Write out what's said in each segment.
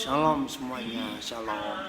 Shalom semuanya, shalom.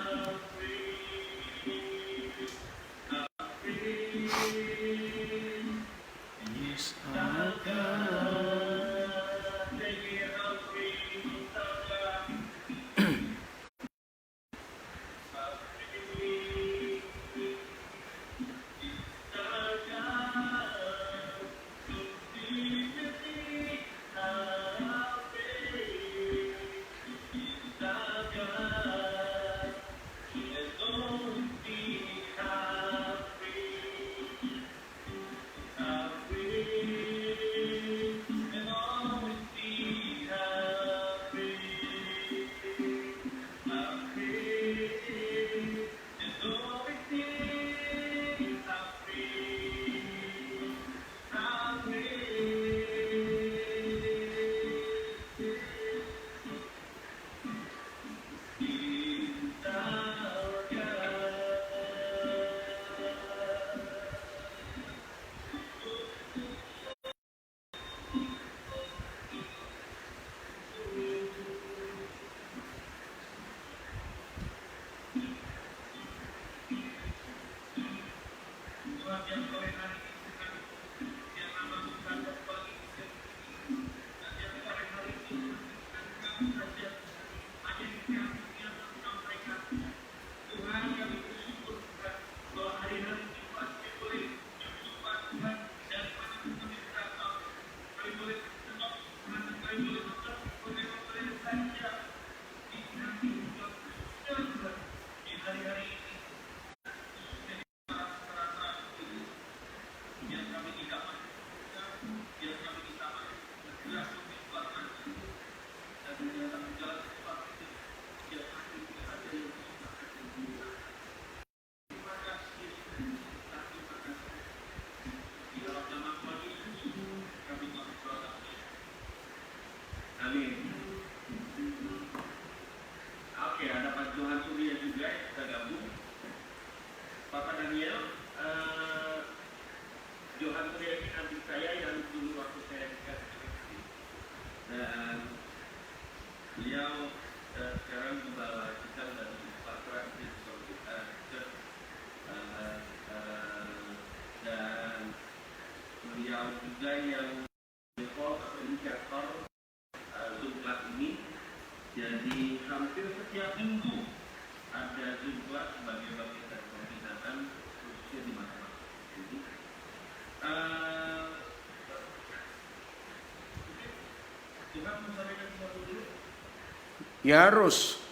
Ya harus.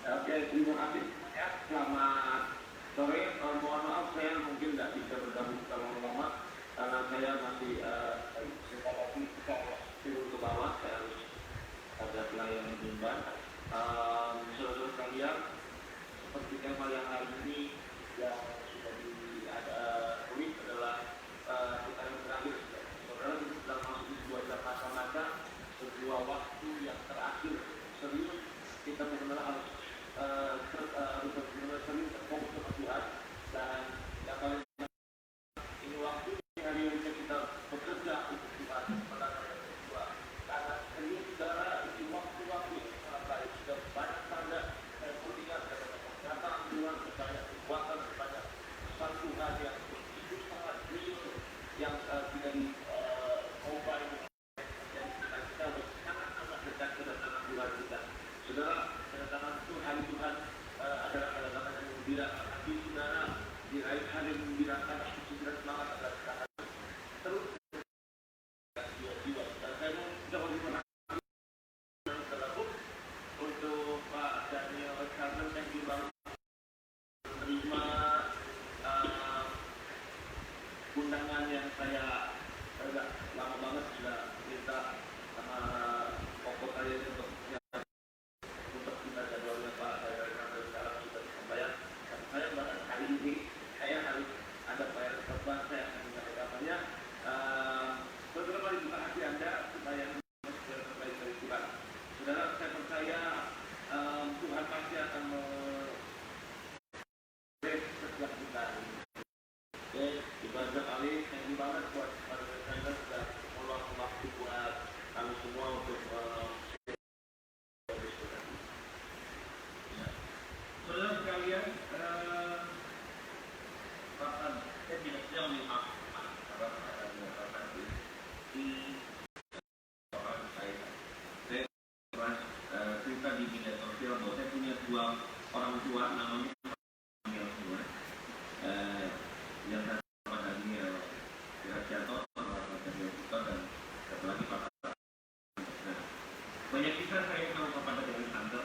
Oke, terima kasih ya. Selamat sore. Mohon maaf saya mungkin tidak bisa bergabung terlalu lama karena saya masih sebentar lagi turun ke bawah. Saya harus ada pelayanan jumban. Saudara-saudara sekalian, seperti tema yang hari ini yang sudah ada tulis adalah kita yang terakhir. Saudara kita sedang masuk di sebuah masa-masa, sebuah waktu yang terakhir. Serius kita benar-benar harus benar-benar sering terfokus sama Tuhan, dan yang paling ini waktu hari ini kita bekerja untuk Tuhan pada hari kedua. Karena ini saudara ini waktu-waktu yang sangat baik, sudah banyak tanda dan pentingan datang Tuhan, banyak kekuatan, banyak pesan Tuhan yang begitu sangat real yang tidak diubah ini. Dan kita harus sangat-sangat dekat kedatangan Tuhan kita. Saudara, kedatangan Tuhan adalah kedatangan yang membirakan hati saudara, diraih hari membirakan saudara semangat agar kita terus jiwa-jiwa. Dan saya mau terima kasih untuk Pak Daniel Carmen, thank you banget menerima undangan yang saya agak lama banget sudah minta sama pokok saya untuk kita jadwalnya Pak. Saya dari kantor sekarang sudah disampaikan, tapi saya bahkan hari ini saya harus ada bayar terbang, saya akan menyampaikannya. Saudara, mari buka hati Anda supaya yang terbaik dari Tuhan. Saudara, saya percaya Tuhan pasti saya sama Papa dari Alexander.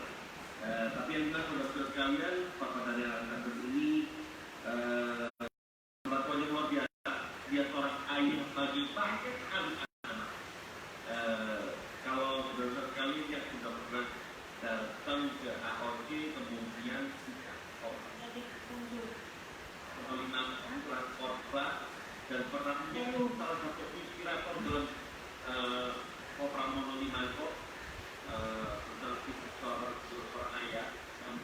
Tapi yang jelas saudara sekalian, Papa dari Alexander ini bantuannya luar biasa. Dia seorang ayah bagi banyak sekali anak. Kalau saudara sekalian yang sudah pernah datang ke AOC kemudian khotbah dan pernah menjadi salah satu inspirator dalam Kopra Monoli Manko tentang seorang ayah yang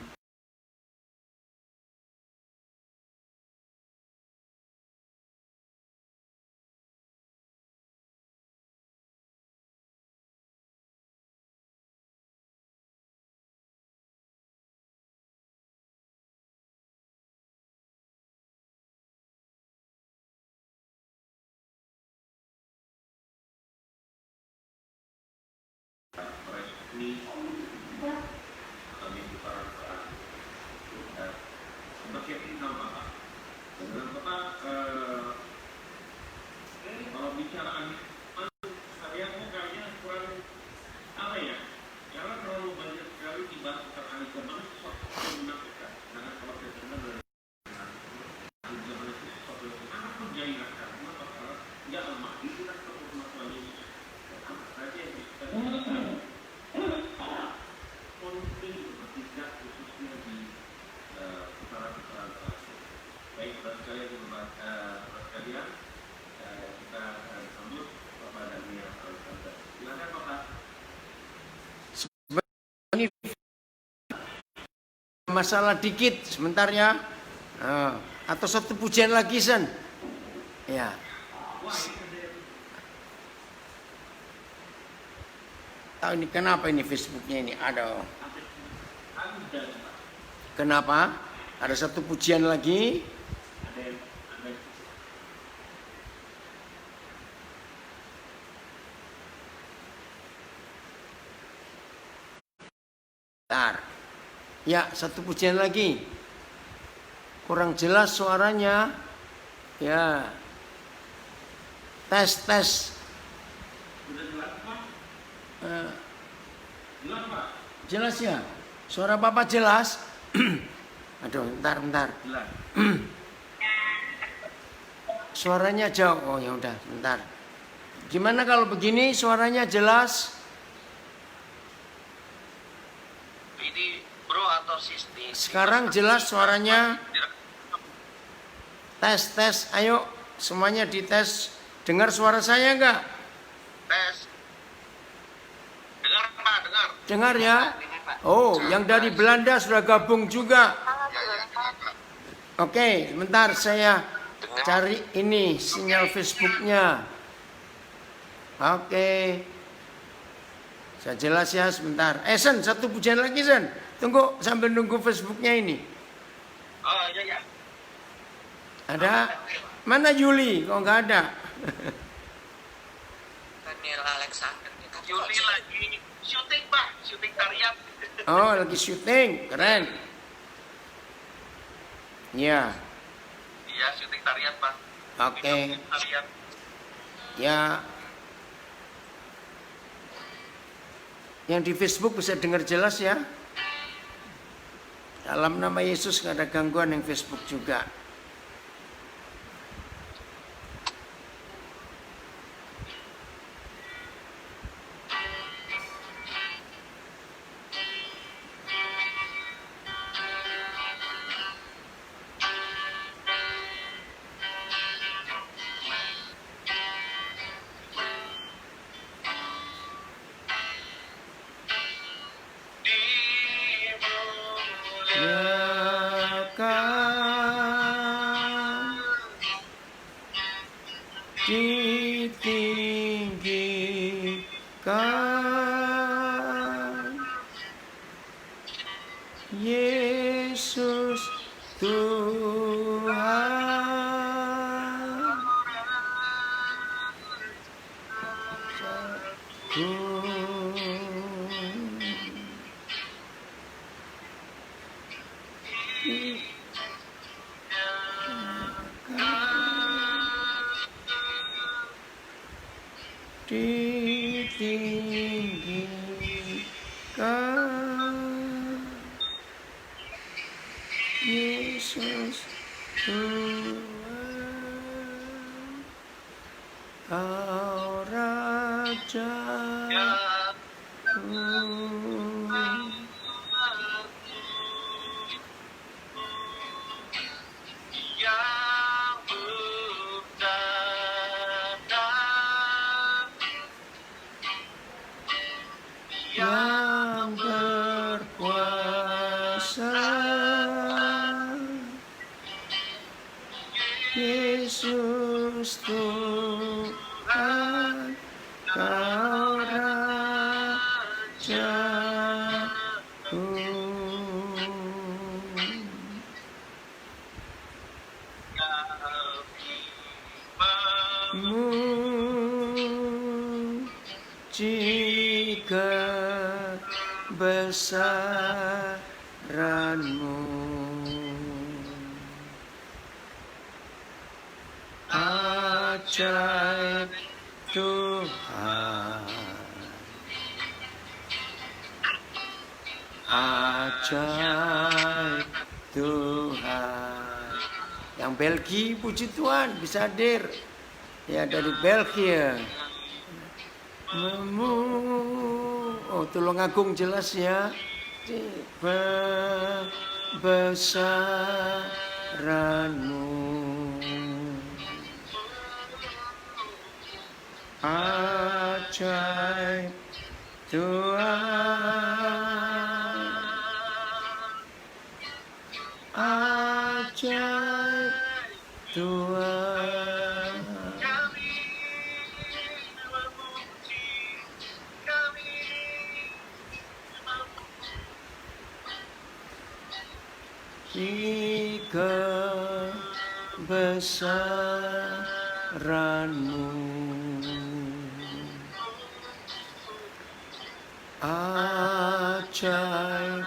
meresponi kami putaran bersiapin sama Bapak. Dan Bapak kalau bicara saya kayaknya kurang apa ya? Karena terlalu banyak sekali dibahas tentang Anissa mana sesuatu yang menakutkan. Karena kalau saya dengar dari zaman itu sesuatu yang sangat menggairahkan. Kenapa? Karena dia lemah itu kan umat manusia. Apa saja yang bisa konflik bertindak khususnya di putaran-putaran terakhir. Baik, saudara sekalian kita sambut Bapak Daniel Alexander. Silakan Bapak. Ini masalah dikit sebentar ya. Atau satu pujian lagi Sen. Ya. Tahu ini kenapa ini Facebooknya ini ada. Kenapa? Ada satu pujian lagi. Bentar. Ya, satu pujian lagi. Kurang jelas suaranya. Ya. Tes. Jelas ya? Suara Bapak jelas? Aduh, bentar. Suaranya jauh. Oh ya udah, bentar. Gimana kalau begini suaranya jelas? Ini bro atau sisti? Sekarang jelas suaranya. Tes. Ayo semuanya dites. Dengar suara saya enggak? Tes. Dengar Pak, dengar. Dengar ya? Oh, yang dari Belanda sudah gabung juga. Oke, sebentar saya cari ini sinyal Facebooknya. Oke. Saya jelas ya sebentar. Sen, satu pujian lagi Sen. Tunggu sambil nunggu Facebooknya ini. Oh iya. Ada? Mana Yuli? Kok nggak ada? Daniel Alexander. Yuli lagi syuting Pak, syuting tarian. Oh, lagi syuting. Keren. Ya. Iya, syuting tarian Pak. Oke. Tarian. Ya. Yang di Facebook bisa dengar jelas ya. Dalam nama Yesus nggak ada gangguan yang Facebook juga. Ditinggikan Yesus Tuhan ditinggikan Kau Raja yang bertanda, yang berkuasa, Yesus Tuhan, Kau Rajaku. Muji kebesaran-Mu, ajaib Tuhan, ajaib Tuhan. Yang Belgia puji Tuhan bisa hadir ya dari Belgia. Oh, Tulung Agung jelas ya. Besaran-Mu, ajaib Tuhan, ajaib Tuhan. Di kebesaran-Mu, ajaib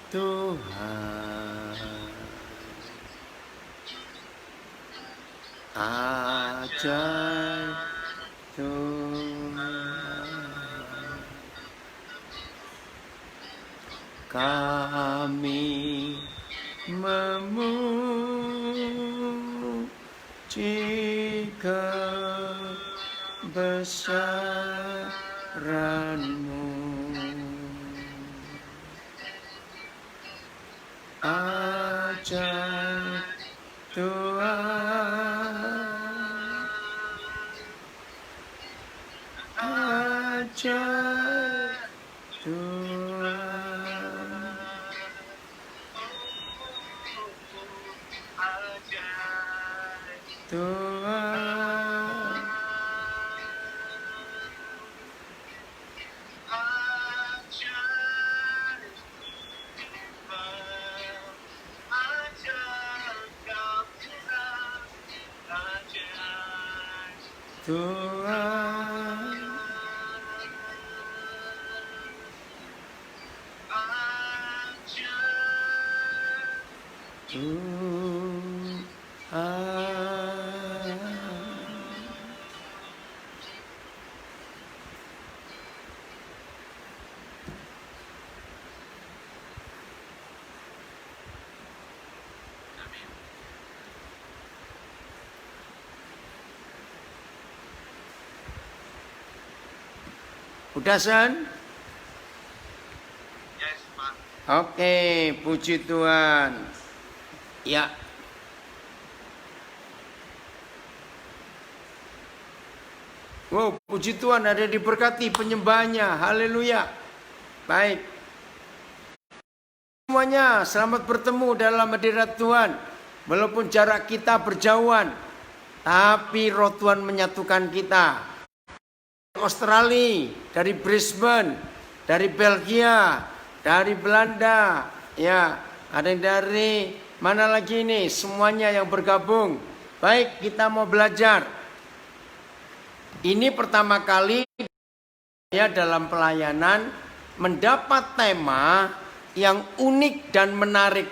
Tuhan, ajaib Tuhan. Kami memuji kebesaran-Mu, ajaib Tuhan, ajaib Tuhan, Tuhan, Tuhan, Udah, San? Yes, Pak. Oke, puji Tuhan. Ya. Wow, puji Tuhan ada diberkati penyembahnya. Haleluya. Baik. Semuanya selamat bertemu dalam hadirat Tuhan. Walaupun jarak kita berjauhan, tapi Roh Tuhan menyatukan kita. Australia, dari Brisbane, dari Belgia, dari Belanda, ya, ada yang dari mana lagi ini, semuanya yang bergabung. Baik, kita mau belajar. Ini pertama kali ya dalam pelayanan mendapat tema yang unik dan menarik,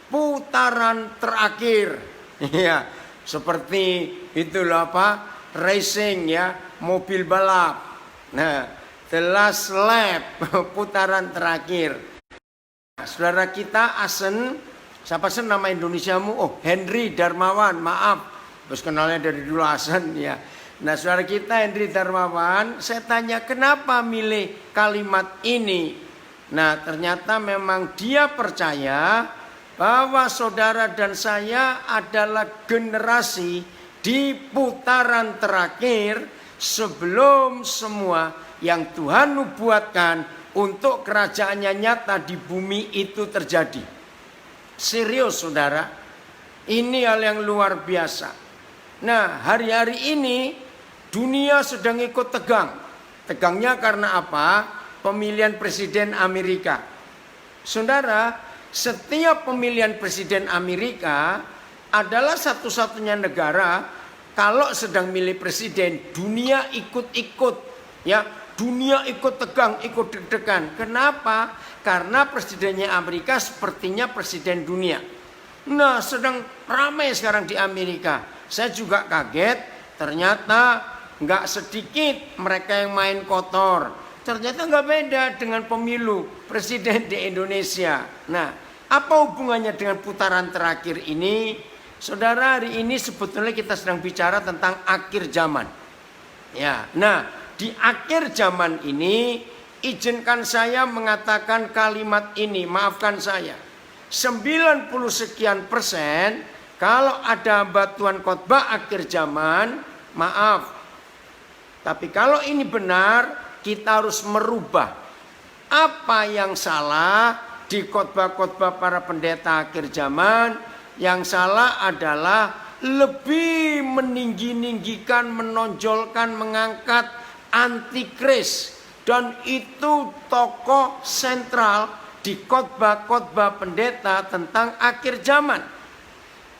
putaran terakhir. Ya, seperti itulah apa? Racing ya, mobil balap. Nah, the last lap, putaran terakhir. Saudara kita Asen Siapa sih nama Indonesiamu? Oh, Henry Darmawan, maaf. Terus kenalnya dari dulu Hasan ya. Nah, saudara kita Henry Darmawan, saya tanya kenapa milih kalimat ini? Nah, ternyata memang dia percaya bahwa saudara dan saya adalah generasi di putaran terakhir sebelum semua yang Tuhan nubuatkan untuk kerajaannya nyata di bumi itu terjadi. Serius saudara, ini hal yang luar biasa. Nah, hari-hari ini dunia sedang ikut tegang. Tegangnya karena apa? Pemilihan presiden Amerika. Saudara, setiap pemilihan presiden Amerika adalah satu-satunya negara kalau sedang milih presiden dunia ikut-ikut ya, dunia ikut tegang, ikut deg-degan. Kenapa? Karena presidennya Amerika sepertinya presiden dunia. Nah, sedang ramai sekarang di Amerika. Saya juga kaget, ternyata nggak sedikit mereka yang main kotor. Ternyata nggak beda dengan pemilu presiden di Indonesia. Nah, apa hubungannya dengan putaran terakhir ini? Saudara, hari ini sebetulnya kita sedang bicara tentang akhir zaman. Ya, nah di akhir zaman ini izinkan saya mengatakan kalimat ini, maafkan saya. 90 sekian persen kalau ada batuan khotbah akhir zaman, maaf. Tapi kalau ini benar, kita harus merubah apa yang salah di khotbah-khotbah para pendeta akhir zaman. Yang salah adalah lebih meninggi-ninggikan, menonjolkan, mengangkat antikris. Dan itu tokoh sentral di khotbah-khotbah pendeta tentang akhir zaman.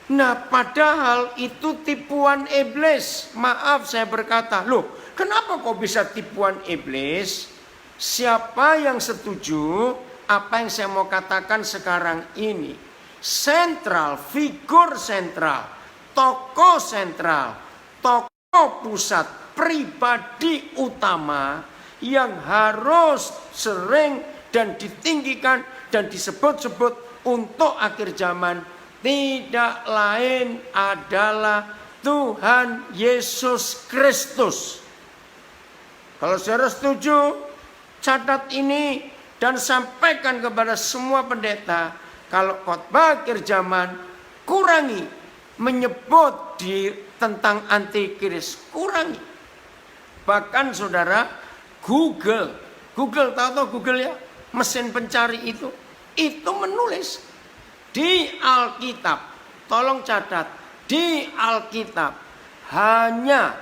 Nah, padahal itu tipuan iblis. Maaf saya berkata, loh kenapa kok bisa tipuan iblis? Siapa yang setuju apa yang saya mau katakan sekarang ini? Sentral, figur sentral, tokoh sentral, tokoh pusat, pribadi utama yang harus sering dan ditinggikan dan disebut-sebut untuk akhir zaman tidak lain adalah Tuhan Yesus Kristus. Kalau saudara setuju, catat ini dan sampaikan kepada semua pendeta. Kalau khotbah akhir zaman, kurangi menyebut tentang antikris, kurangi. Bahkan saudara, Google tahu Google ya, mesin pencari itu menulis di Alkitab. Tolong catat, di Alkitab hanya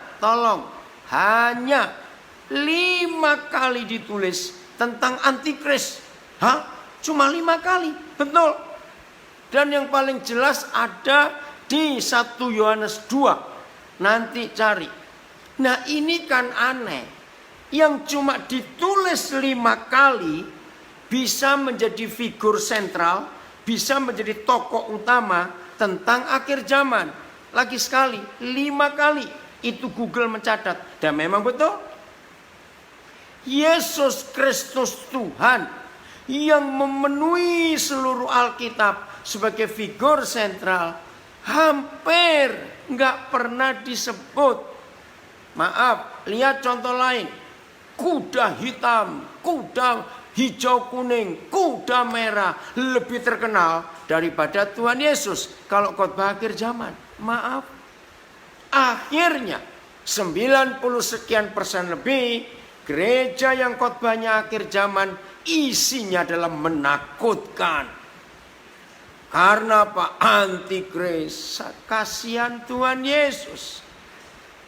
5 kali ditulis tentang antikris. Hah? Cuma 5 kali, betul. Dan yang paling jelas ada di 1 Yohanes 2. Nanti cari. Nah, ini kan aneh. Yang cuma ditulis 5 kali bisa menjadi figur sentral, bisa menjadi tokoh utama tentang akhir zaman. Lagi sekali, 5 kali itu Google mencatat. Dan memang betul. Yesus Kristus Tuhan yang memenuhi seluruh Alkitab sebagai figur sentral hampir nggak pernah disebut. Maaf, lihat contoh lain. Kuda hitam, kuda hijau kuning, kuda merah lebih terkenal daripada Tuhan Yesus kalau khotbah akhir zaman. Maaf. Akhirnya 90 sekian persen lebih gereja yang khotbahnya akhir zaman isinya adalah menakutkan. Karena apa? Antikris. Kasihan Tuhan Yesus.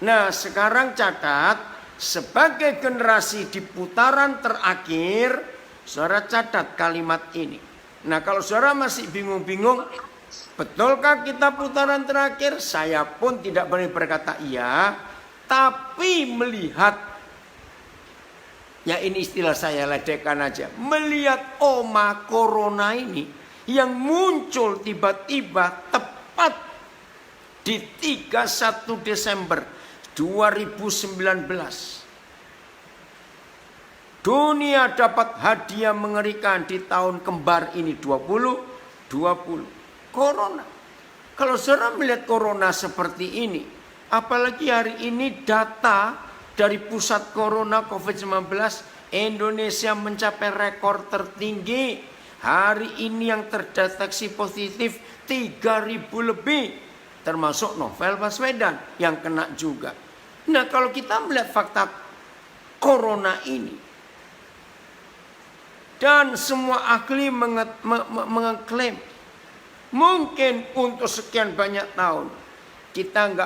Nah, sekarang catat, sebagai generasi di putaran terakhir, saudara catat kalimat ini. Nah, kalau saudara masih bingung-bingung, betulkah kita putaran terakhir? Saya pun tidak boleh berkata iya, tapi melihat, ya ini istilah saya ledekan aja. Melihat oma corona ini yang muncul tiba-tiba tepat di 31 Desember 2019. Dunia dapat hadiah mengerikan di tahun kembar ini 2020. corona. Kalau saudara melihat corona seperti ini, apalagi hari ini data dari pusat corona COVID-19, Indonesia mencapai rekor tertinggi. Hari ini yang terdeteksi positif 3.000 lebih, termasuk Novel Baswedan yang kena juga. Nah, kalau kita melihat fakta corona ini, dan semua ahli mengklaim mungkin untuk sekian banyak tahun kita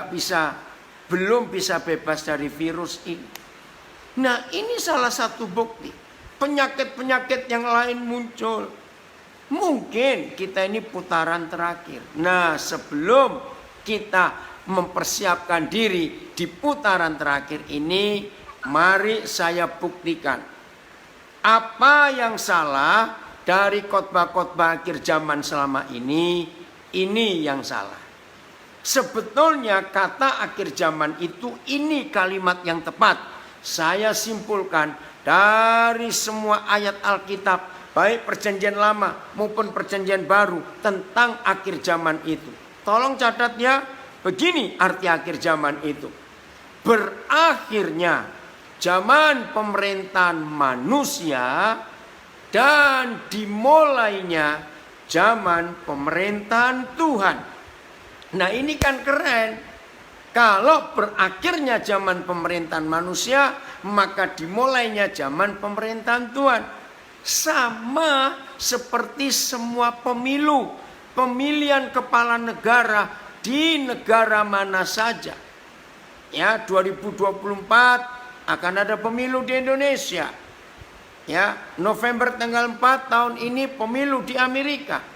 belum bisa bebas dari virus ini. Nah, ini salah satu bukti penyakit-penyakit yang lain muncul. Mungkin kita ini putaran terakhir. Nah, sebelum kita mempersiapkan diri di putaran terakhir ini, mari saya buktikan apa yang salah dari khotbah-khotbah akhir zaman selama ini yang salah. Sebetulnya kata akhir zaman itu, ini kalimat yang tepat. Saya simpulkan dari semua ayat Alkitab, baik perjanjian lama maupun perjanjian baru, tentang akhir zaman itu. Tolong catat ya, begini arti akhir zaman itu. Berakhirnya zaman pemerintahan manusia dan dimulainya zaman pemerintahan Tuhan. Nah, ini kan keren. Kalau berakhirnya zaman pemerintahan manusia, maka dimulainya zaman pemerintahan Tuhan. Sama seperti semua pemilu, pemilihan kepala negara di negara mana saja. Ya, 2024 akan ada pemilu di Indonesia. Ya, November tanggal 4 tahun ini pemilu di Amerika.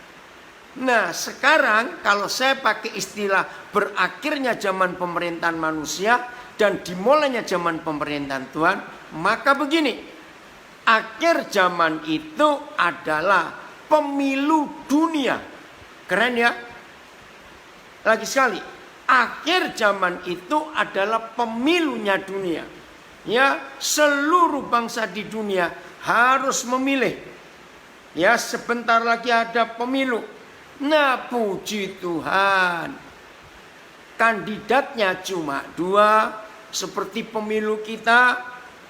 Nah, sekarang kalau saya pakai istilah berakhirnya zaman pemerintahan manusia dan dimulainya zaman pemerintahan Tuhan, maka begini. Akhir zaman itu adalah pemilu dunia. Keren ya? Lagi sekali, akhir zaman itu adalah pemilunya dunia. Ya, seluruh bangsa di dunia harus memilih. Ya, sebentar lagi ada pemilu. Nah, puji Tuhan, kandidatnya cuma 2, seperti pemilu kita.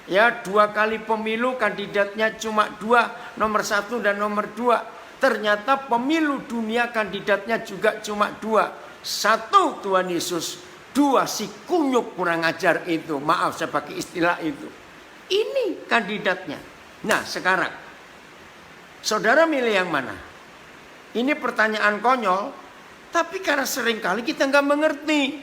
Ya, 2 kali pemilu kandidatnya cuma 2, nomor 1 dan nomor 2. Ternyata pemilu dunia kandidatnya juga cuma 2. 1 Tuhan Yesus, 2 si kunyuk kurang ajar itu. Maaf saya pakai istilah itu. Ini kandidatnya. Nah, sekarang saudara milih yang mana? Ini pertanyaan konyol, tapi karena seringkali kita nggak mengerti.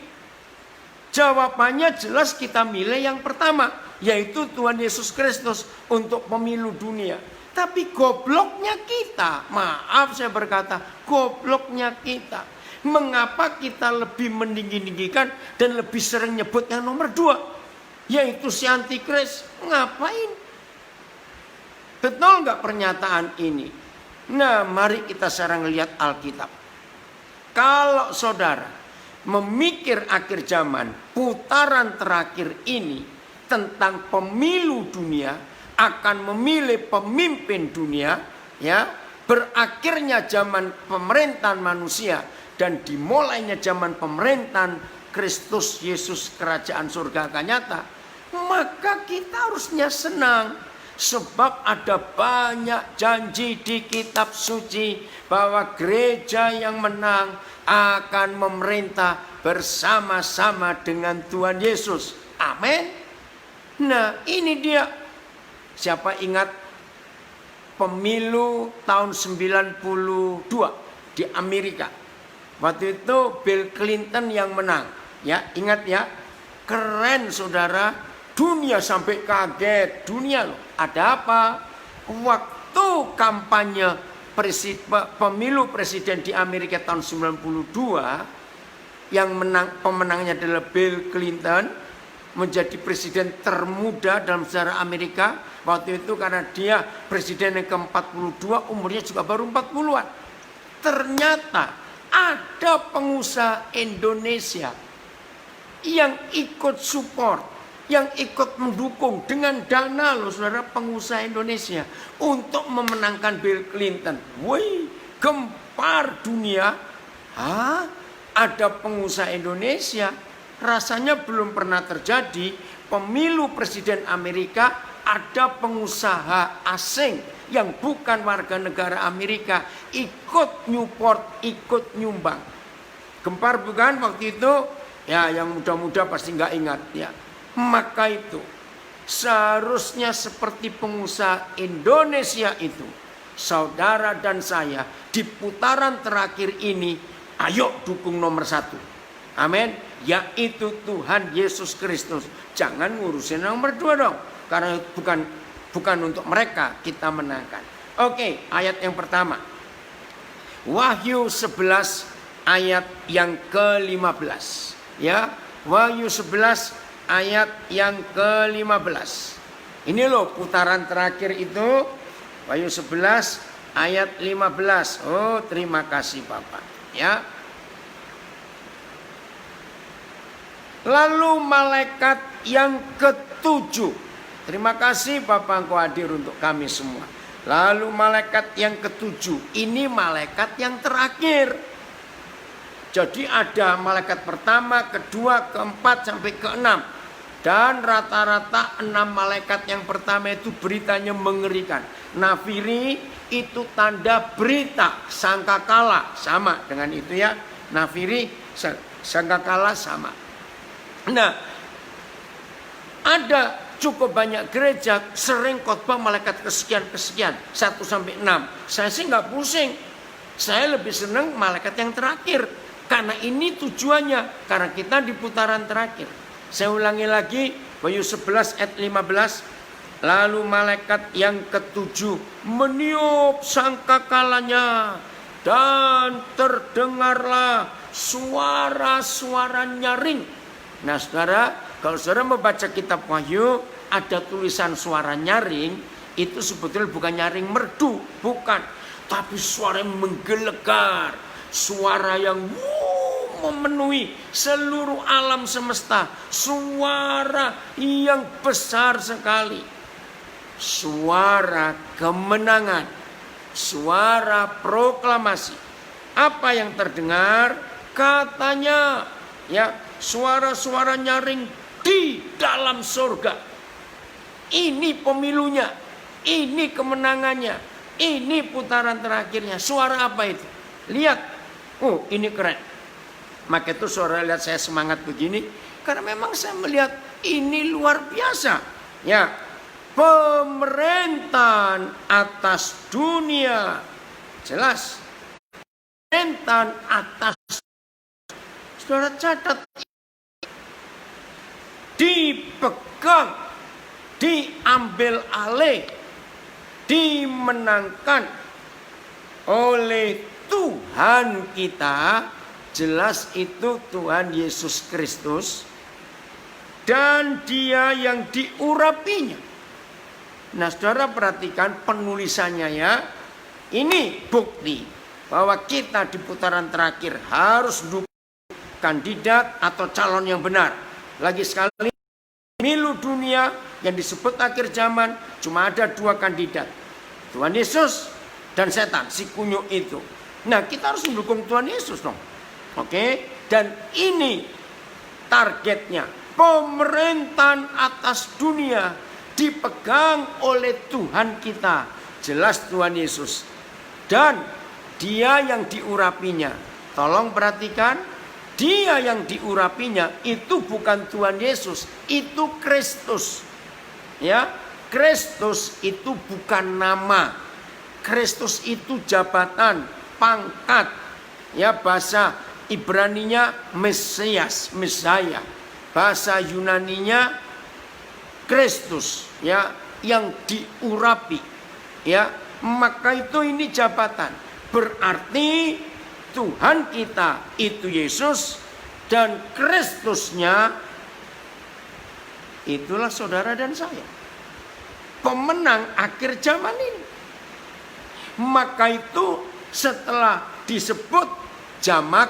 Jawabannya jelas, kita milih yang pertama, yaitu Tuhan Yesus Kristus untuk pemilu dunia. Tapi gobloknya kita, maaf saya berkata, gobloknya kita. Mengapa kita lebih meninggi-ninggikan dan lebih sering nyebut yang nomor 2, yaitu si antikris? Ngapain? Betul nggak pernyataan ini? Nah, mari kita sekarang lihat Alkitab. Kalau saudara memikir akhir zaman, putaran terakhir ini tentang pemilu dunia, akan memilih pemimpin dunia, ya, berakhirnya zaman pemerintahan manusia dan dimulainya zaman pemerintahan Kristus Yesus, kerajaan surga akan nyata, maka kita harusnya senang. Sebab ada banyak janji di kitab suci bahwa gereja yang menang akan memerintah bersama-sama dengan Tuhan Yesus. Amin. Nah, ini dia. Siapa ingat pemilu tahun 92 di Amerika? Waktu itu Bill Clinton yang menang. Ya, ingat ya. Keren saudara. Dunia sampai kaget. Dunia loh. Ada apa? Waktu kampanye pemilu presiden di Amerika tahun 92, yang pemenangnya adalah Bill Clinton, menjadi presiden termuda dalam sejarah Amerika waktu itu, karena dia presiden yang ke-42, umurnya juga baru 40-an. Ternyata ada pengusaha Indonesia yang ikut support, yang ikut mendukung dengan dana loh saudara, pengusaha Indonesia untuk memenangkan Bill Clinton. Wih, gempar dunia Ada pengusaha Indonesia? Rasanya belum pernah terjadi pemilu presiden Amerika ada pengusaha asing yang bukan warga negara Amerika ikut Newport, ikut nyumbang. Gempar bukan waktu itu? Ya, yang muda-muda pasti nggak ingat ya. Maka itu seharusnya seperti pengusaha Indonesia itu, saudara dan saya di putaran terakhir ini, ayo dukung nomor 1. Amin. Yaitu Tuhan Yesus Kristus. Jangan ngurusin nomor 2 dong. Karena bukan untuk mereka kita menangkan. Oke, ayat yang pertama. Wahyu 11 ayat yang ke-15. Ya, Wahyu 11 ayat yang ke-15. Ini loh putaran terakhir itu. Wahyu 11 ayat 15. Oh, terima kasih Bapak. Ya. Lalu malaikat yang ke-7. Terima kasih Bapak engkau hadir untuk kami semua. Lalu malaikat yang ke-7. Ini malaikat yang terakhir. Jadi ada malaikat pertama, kedua, keempat sampai ke-6. Dan rata-rata 6 malaikat yang pertama itu beritanya mengerikan. Nafiri itu tanda berita, sangkakala, sama dengan itu ya. Nafiri, sangkakala sama. Nah, ada cukup banyak gereja sering khotbah malaikat kesekian-kesekian, 1 sampai 6. Saya sih nggak pusing. Saya lebih senang malaikat yang terakhir. Karena ini tujuannya, karena kita di putaran terakhir. Saya ulangi lagi, Wahyu 11 ayat 15. Lalu malaikat yang ke-7 meniup sangkakalanya dan terdengarlah suara-suara nyaring. Nah saudara, kalau saudara membaca kitab Wahyu, ada tulisan suara nyaring, itu sebetulnya bukan nyaring merdu, bukan. Tapi suara yang menggelegar, suara yang memenuhi seluruh alam semesta, suara yang besar sekali, suara kemenangan, suara proklamasi. Apa yang terdengar? Katanya, ya, suara-suara nyaring di dalam surga. Ini pemilunya, ini kemenangannya, ini putaran terakhirnya. Suara apa itu? Lihat, oh ini keren. Maka itu saudara lihat saya semangat begini, karena memang saya melihat ini luar biasa. Ya, pemerintahan atas dunia, jelas. Pemerintahan atas, saudara catat, dipegang, diambil alih, dimenangkan oleh Tuhan kita. Jelas itu Tuhan Yesus Kristus dan Dia yang diurapinya. Nah, saudara perhatikan penulisannya ya. Ini bukti bahwa kita di putaran terakhir harus dukung kandidat atau calon yang benar. Lagi sekali, pemilu dunia yang disebut akhir zaman cuma ada 2 kandidat. Tuhan Yesus dan setan, si kunyuk itu. Nah, kita harus mendukung Tuhan Yesus dong. Oke, dan ini targetnya. Pemerintahan atas dunia dipegang oleh Tuhan kita. Jelas Tuhan Yesus. Dan Dia yang diurapinya. Tolong perhatikan, Dia yang diurapinya itu bukan Tuhan Yesus, itu Kristus. Ya, Kristus itu bukan nama. Kristus itu jabatan, pangkat. Ya, bahasa Ibraninya Mesias, Mesaya. Bahasa Yunaninya Kristus, ya, yang diurapi. Ya, maka itu ini jabatan. Berarti Tuhan kita itu Yesus dan Kristusnya itulah saudara dan saya. Pemenang akhir zaman ini. Maka itu setelah disebut jamak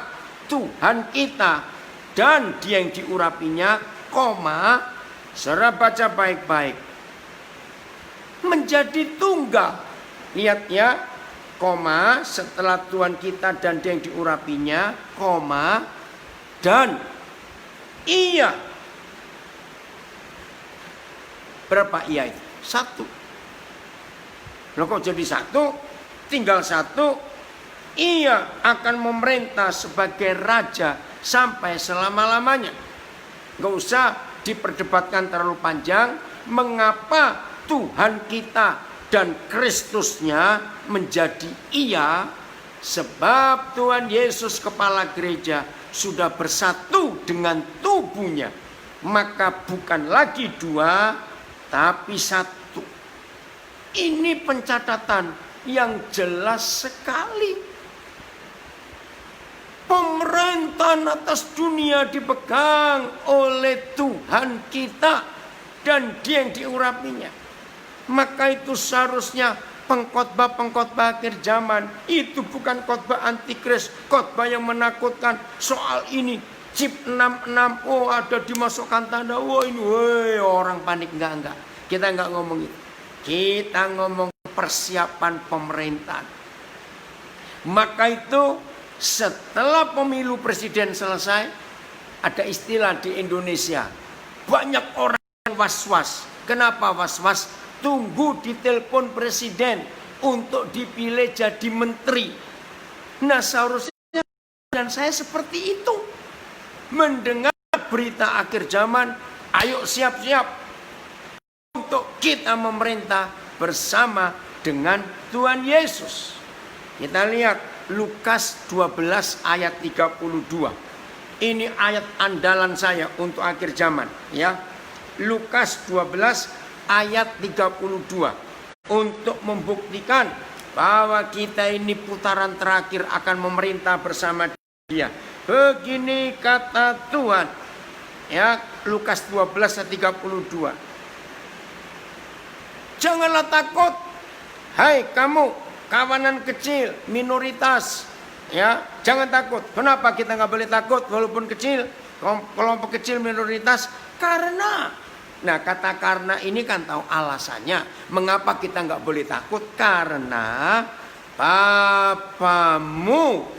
Tuhan kita dan Dia yang diurapinya, koma, saudara baca baik-baik, menjadi tunggal. Lihat ya, koma, setelah Tuhan kita dan dia yang diurapinya, koma, dan ia. Berapa ia itu? 1. Loh kok jadi 1? Tinggal 1. Ia akan memerintah sebagai raja sampai selama-lamanya. Gak usah diperdebatkan terlalu panjang. Mengapa Tuhan kita dan Kristusnya menjadi ia? Sebab Tuhan Yesus kepala gereja sudah bersatu dengan tubuhnya. Maka bukan lagi 2, tapi 1. Ini pencatatan yang jelas sekali. Pemerintahan atas dunia dipegang oleh Tuhan kita dan dia yang diurapinya. Maka itu seharusnya pengkhotbah-pengkhotbah akhir zaman itu bukan khotbah antikris, khotbah yang menakutkan soal ini. Chip 66, oh ada dimasukkan tanda, oh ini, woi orang panik, enggak. Kita enggak ngomong itu. Kita ngomong persiapan pemerintahan. Maka itu setelah pemilu presiden selesai, ada istilah di Indonesia. Banyak orang yang was-was. Kenapa was-was? Tunggu ditelepon presiden untuk dipilih jadi menteri. Nah seharusnya dan saya seperti itu. Mendengar berita akhir zaman, ayo siap-siap untuk kita memerintah bersama dengan Tuhan Yesus. Kita lihat Lukas 12 ayat 32. Ini ayat andalan saya untuk akhir zaman, ya. Lukas 12 ayat 32. Untuk membuktikan bahwa kita ini putaran terakhir akan memerintah bersama dia. Begini kata Tuhan. Ya, Lukas 12 ayat 32. Janganlah takut, hai kamu kawanan kecil, minoritas, ya, jangan takut. Kenapa kita nggak boleh takut walaupun kecil, kelompok kecil minoritas? Karena, nah kata karena ini kan tahu alasannya. Mengapa kita nggak boleh takut? Karena Bapamu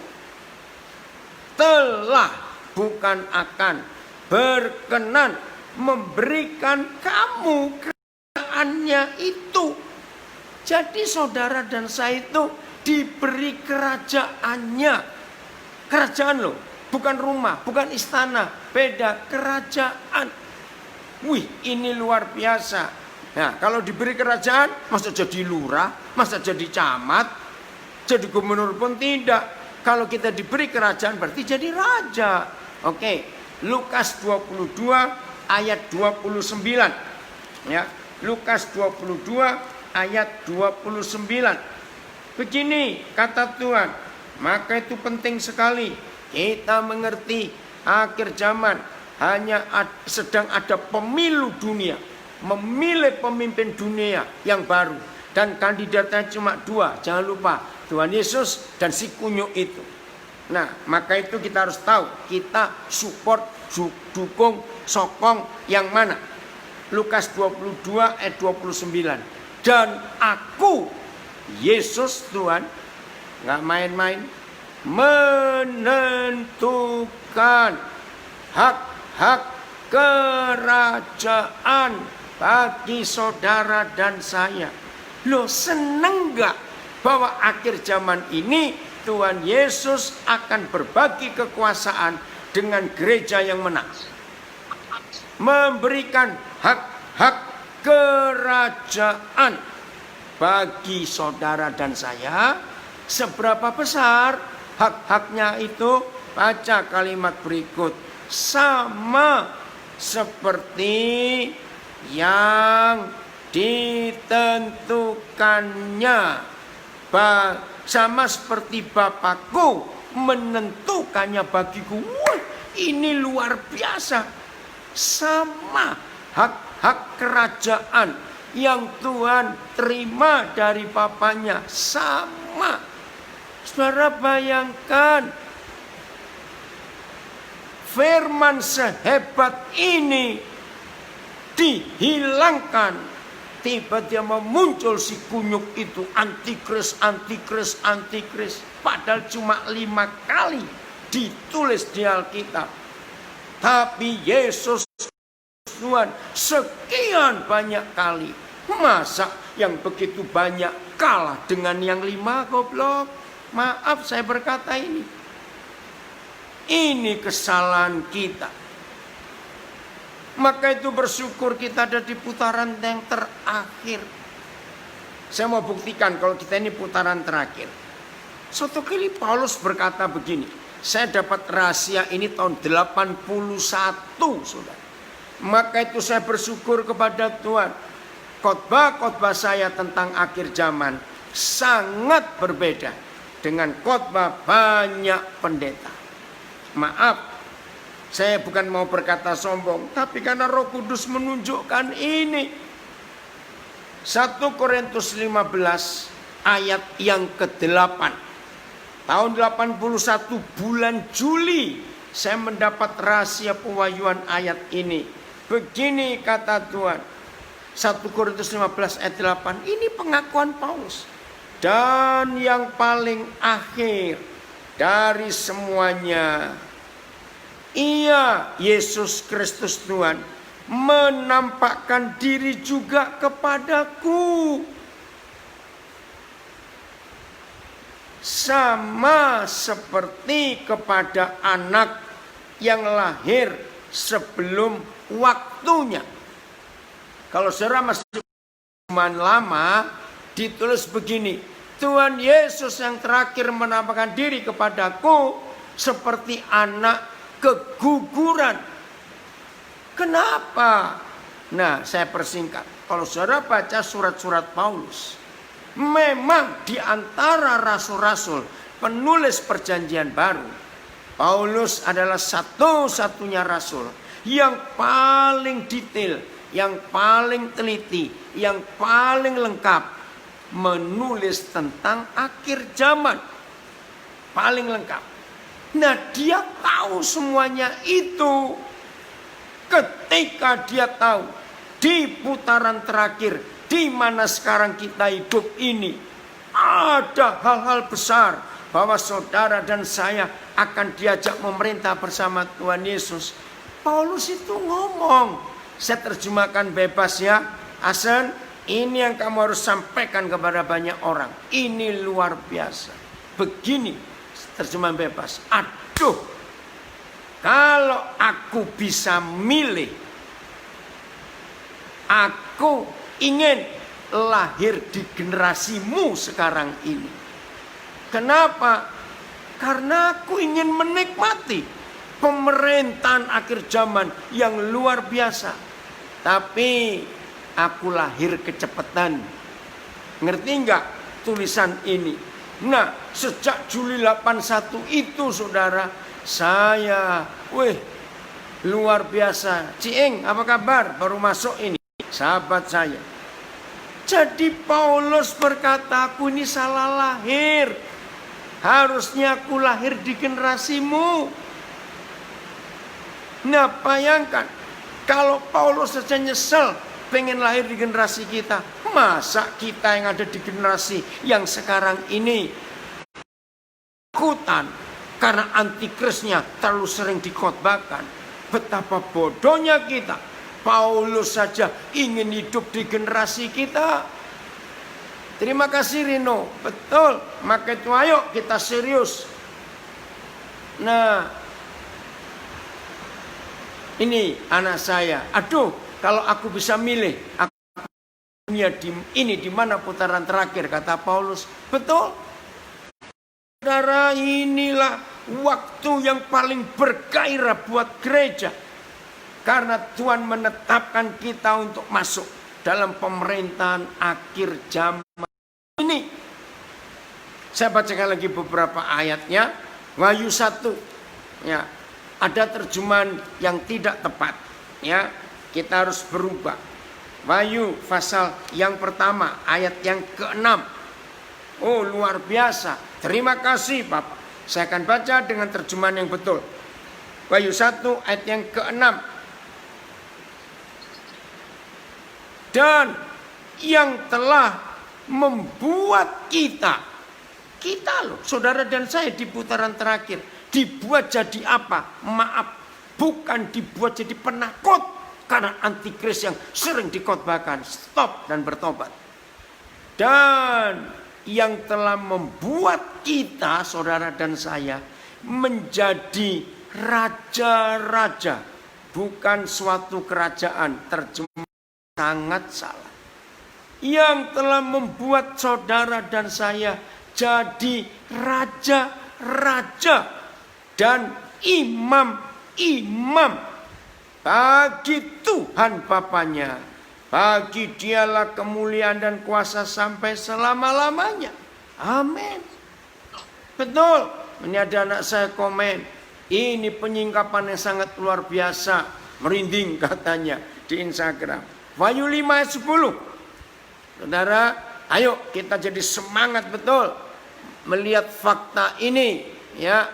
telah bukan akan berkenan memberikan kamu kerajaannya itu. Jadi saudara dan saya itu diberi kerajaannya. Kerajaan loh, bukan rumah, bukan istana. Beda, kerajaan. Wih, ini luar biasa. Nah, kalau diberi kerajaan, masa jadi lurah, masa jadi camat, jadi gubernur pun tidak. Kalau kita diberi kerajaan berarti jadi raja. Oke, Lukas 22 ayat 29. Ya, Lukas 22 ayat 29. Begini kata Tuhan, maka itu penting sekali kita mengerti akhir zaman hanya sedang ada pemilu dunia, memilih pemimpin dunia yang baru, dan kandidatnya cuma 2. Jangan lupa Tuhan Yesus dan si kunyuk itu. Nah, maka itu kita harus tahu, kita support, dukung, sokong yang mana. Lukas 22 ayat 29. Dan aku, Yesus Tuhan, nggak main-main, menentukan hak-hak kerajaan bagi saudara dan saya. Loh, seneng nggak bahwa akhir zaman ini Tuhan Yesus akan berbagi kekuasaan dengan gereja yang menang, memberikan hak-hak kerajaan bagi saudara dan saya. Seberapa besar hak-haknya itu? Baca kalimat berikut. Sama seperti yang ditentukannya, sama seperti Bapakku menentukannya bagiku. Wah, ini luar biasa. Sama hak kerajaan yang Tuhan terima dari Bapaknya, sama. Saudara bayangkan, firman sehebat ini dihilangkan tiba-tiba muncul si kunyuk itu, antikris, antikris, antikris. Padahal cuma 5 kali ditulis di Alkitab. Tapi Yesus Tuhan sekian banyak kali. Masa yang begitu banyak kalah dengan yang 5 goblok? Maaf saya berkata ini. Ini kesalahan kita. Maka itu bersyukur kita ada di putaran yang terakhir. Saya mau buktikan kalau kita ini putaran terakhir. Suatu kali Paulus berkata begini. Saya dapat rahasia ini tahun 81, saudara. Maka itu saya bersyukur kepada Tuhan. Khotbah-khotbah saya tentang akhir zaman sangat berbeda dengan khotbah banyak pendeta. Maaf, saya bukan mau berkata sombong, tapi karena Roh Kudus menunjukkan ini. 1 Korintus 15 ayat yang ke-8. Tahun 81 bulan Juli saya mendapat rahasia pewahyuan ayat ini. Begini kata Tuhan. 1 Korintus 15 ayat 8. Ini pengakuan Paulus. Dan yang paling akhir dari semuanya, Ia, Yesus Kristus Tuhan, menampakkan diri juga kepadaku. Sama seperti kepada anak yang lahir sebelum waktunya. Kalau saudara masih zaman lama, ditulis begini. Tuhan Yesus yang terakhir menampakkan diri kepadaku seperti anak keguguran. Kenapa? Nah, saya persingkat. Kalau saudara baca surat-surat Paulus, memang di antara rasul-rasul penulis perjanjian baru, Paulus adalah satu-satunya rasul yang paling detail, yang paling teliti, yang paling lengkap menulis tentang akhir zaman. Paling lengkap. Nah, dia tahu semuanya itu ketika dia tahu di putaran terakhir di mana sekarang kita hidup ini ada hal-hal besar bahwa saudara dan saya akan diajak memerintah bersama Tuhan Yesus. Paulus itu ngomong, saya terjemahkan bebas ya, Asen, ini yang kamu harus sampaikan kepada banyak orang. Ini luar biasa. Begini terjemahan bebas. Aduh, kalau aku bisa milih, aku ingin lahir di generasimu sekarang ini. Kenapa? Karena aku ingin menikmati pemerintahan akhir zaman yang luar biasa. Tapi aku lahir kecepatan. Ngerti enggak tulisan ini? Nah, sejak Juli 81 itu saudara, saya, luar biasa. Cieng, apa kabar? Baru masuk ini, sahabat saya. Jadi Paulus berkata, aku ini salah lahir. Harusnya aku lahir di generasimu. Nah, bayangkan, kalau Paulus saja nyesel pengen lahir di generasi kita, masa kita yang ada di generasi yang sekarang ini takutan karena antikrisnya terlalu sering dikhotbahkan. Betapa bodohnya kita. Paulus saja ingin hidup di generasi kita. Terima kasih Rino. Betul. Maka itu ayo kita serius. Nah, ini anak saya. Aduh, kalau aku bisa milih, aku dunia ini di mana putaran terakhir, kata Paulus. Betul. Saudara, inilah waktu yang paling bergairah buat gereja. Karena Tuhan menetapkan kita untuk masuk dalam pemerintahan akhir zaman ini. Saya bacakan lagi beberapa ayatnya. Wahyu 1. Ya, ada terjemahan yang tidak tepat. Ya, kita harus berubah. Wahyu pasal yang pertama ayat yang ke-6. Oh, luar biasa. Terima kasih Bapak. Saya akan baca dengan terjemahan yang betul. Wahyu 1 ayat yang ke-6. Dan yang telah membuat kita loh, saudara dan saya di putaran terakhir, dibuat jadi apa? Maaf, bukan dibuat jadi penakut karena antikris yang sering dikhotbahkan. Stop dan bertobat. Dan yang telah membuat kita, saudara dan saya, menjadi raja-raja, bukan suatu kerajaan. Terjemah sangat salah. Yang telah membuat saudara dan saya jadi raja-raja dan imam-imam bagi Tuhan Bapanya. Bagi Dialah kemuliaan dan kuasa sampai selama-lamanya. Amin. Betul. Ini ada anak saya komen, ini penyingkapan yang sangat luar biasa. Merinding katanya di Instagram. Wahyu 5 ayat 10. Saudara, ayo kita jadi semangat betul melihat fakta ini, ya.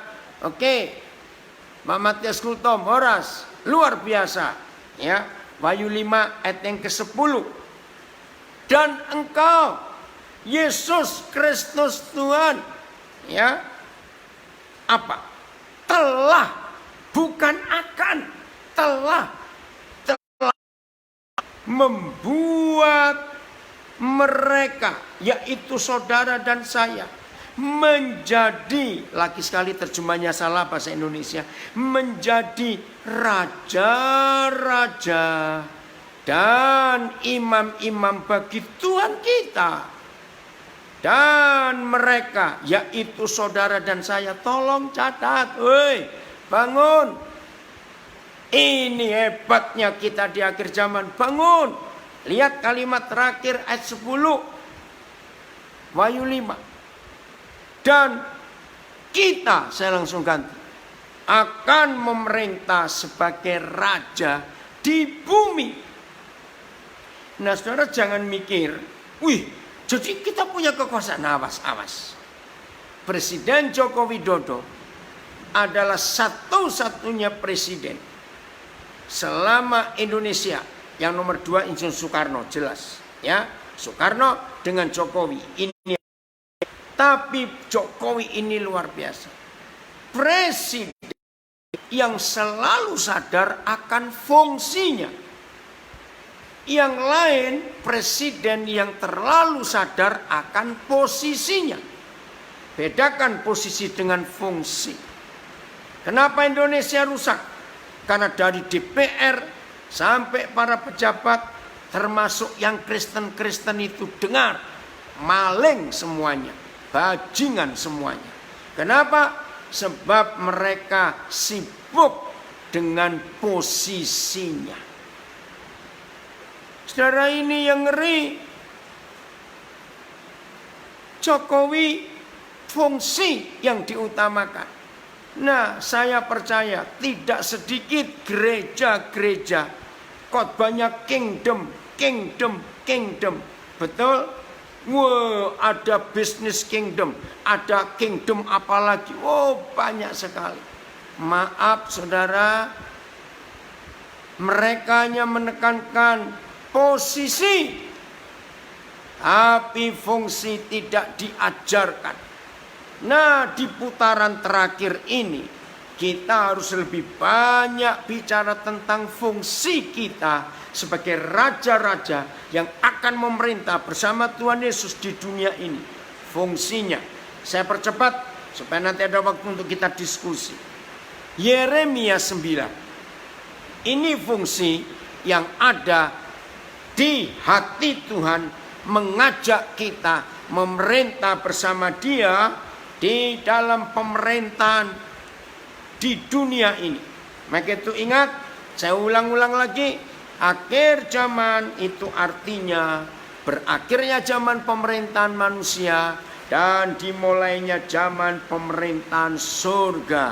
Oke. Pak Matias Kultom, Horas, luar biasa, ya. Wahyu 5 ayat yang ke-10. Dan engkau, Yesus Kristus Tuhan, ya, apa? Telah, bukan akan, telah membuat mereka, yaitu saudara dan saya, menjadi, lagi sekali terjemahnya salah bahasa Indonesia, menjadi raja-raja dan imam-imam bagi Tuhan kita. Dan mereka, yaitu saudara dan saya, tolong catat, woi, bangun. Ini hebatnya kita di akhir zaman, bangun. Lihat kalimat terakhir ayat 10 Wahyu 5. Dan kita, saya langsung ganti, akan memerintah sebagai raja di bumi. Nah saudara jangan mikir, wih jadi kita punya kekuasaan. Awas. Presiden Joko Widodo adalah satu-satunya presiden selama Indonesia. Yang nomor 2 Insinyur Soekarno, jelas, ya. Soekarno dengan Jokowi ini. Tapi Jokowi ini luar biasa. Presiden yang selalu sadar akan fungsinya. Yang lain presiden yang terlalu sadar akan posisinya. Bedakan posisi dengan fungsi. Kenapa Indonesia rusak? Karena dari DPR sampai para pejabat, termasuk yang Kristen-Kristen itu dengar, maling semuanya. Bajingan semuanya. Kenapa? Sebab mereka sibuk dengan posisinya. Saudara, ini yang ngeri. Jokowi fungsi yang diutamakan. Nah, saya percaya tidak sedikit gereja-gereja khotbahnya kingdom. Betul? Wow, ada bisnis kingdom, ada kingdom apalagi. Oh, banyak sekali. Maaf saudara, mereka hanya menekankan posisi, tapi fungsi tidak diajarkan. Nah, di putaran terakhir ini kita harus lebih banyak bicara tentang fungsi kita sebagai raja-raja yang akan memerintah bersama Tuhan Yesus di dunia ini. Fungsinya, saya percepat supaya nanti ada waktu untuk kita diskusi. Yeremia 9. Ini fungsi yang ada di hati Tuhan, mengajak kita memerintah bersama Dia di dalam pemerintahan di dunia ini. Maka itu ingat, saya ulang-ulang lagi. Akhir zaman itu artinya berakhirnya zaman pemerintahan manusia dan dimulainya zaman pemerintahan surga.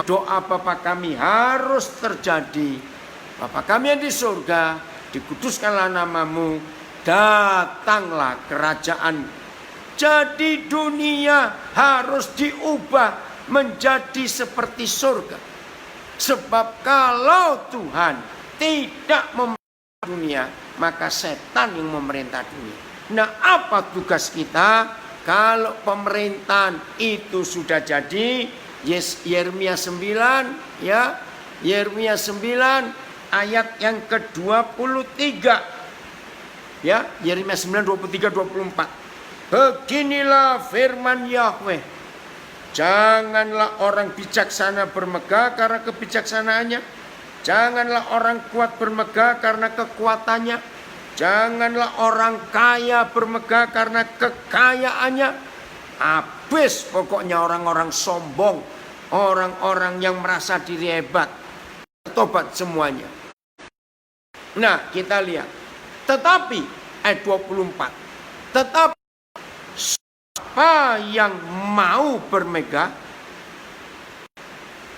Doa Bapa kami harus terjadi. Bapa kami yang di surga, dikuduskanlah namamu, datanglah kerajaan. Jadi dunia harus diubah menjadi seperti surga. Sebab kalau Tuhan tidak memerintah dunia, maka setan yang memerintah dunia. Nah, apa tugas kita? Kalau pemerintahan itu sudah jadi, Yeremia 9 ya, Yeremia 9 ayat yang ke-23. Ya, Yeremia 9 23 24. Beginilah firman Yahweh. Janganlah orang bijaksana bermegah karena kebijaksanaannya. Janganlah orang kuat bermegah karena kekuatannya. Janganlah orang kaya bermegah karena kekayaannya. Habis pokoknya orang-orang sombong, orang-orang yang merasa diri hebat. Tobat semuanya. Nah, kita lihat. Tetapi ayat 24. Tetapi siapa yang mau bermegah,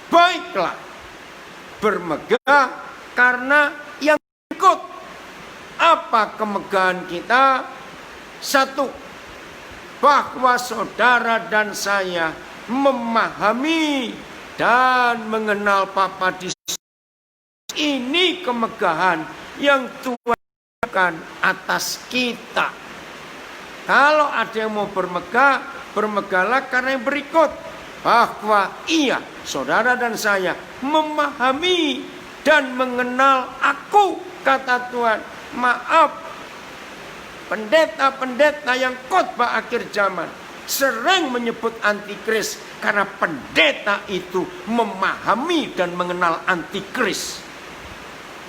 baiklah bermegah karena yang ikut. Apa kemegahan kita? Satu, bahwa saudara dan saya memahami dan mengenal Bapa di ini kemegahan yang Tuhan berikan atas kita. Kalau ada yang mau bermegah, bermegahlah karena yang berikut. Bahwa ia, saudara dan saya, memahami dan mengenal aku, kata Tuhan. Maaf, pendeta-pendeta yang khotbah akhir zaman sering menyebut antikris karena pendeta itu memahami dan mengenal antikris.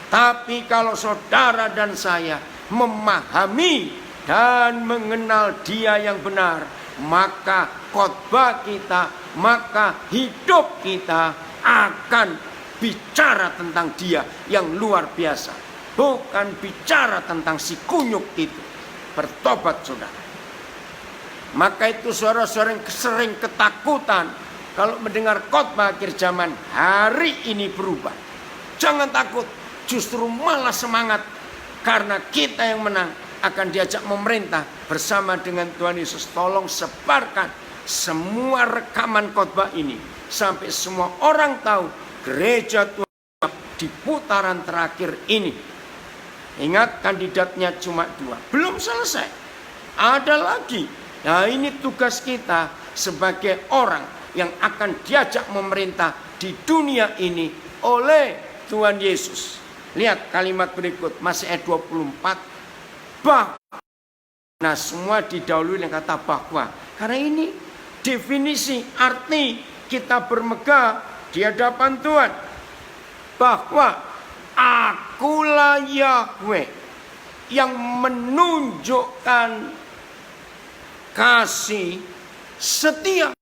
Tapi kalau saudara dan saya memahami dan mengenal dia yang benar, maka khotbah kita, maka hidup kita akan bicara tentang dia yang luar biasa. Bukan bicara tentang si kunyuk itu. Bertobat saudara. Maka itu saudara-saudara yang sering ketakutan kalau mendengar khotbah akhir zaman hari ini berubah. Jangan takut, justru malah semangat. Karena kita yang menang akan diajak memerintah bersama dengan Tuhan Yesus. Tolong sebarkan semua rekaman khotbah ini sampai semua orang tahu gereja Tuhan di putaran terakhir ini. Ingat, kandidatnya cuma 2. Belum selesai. Ada lagi. Nah, ini tugas kita sebagai orang yang akan diajak memerintah di dunia ini oleh Tuhan Yesus. Lihat kalimat berikut, masih ayat 24. Nah, semua didahului dengan kata bahwa. Karena ini definisi arti kita bermegah di hadapan Tuhan. Bahwa akulah Yahweh yang menunjukkan kasih setia.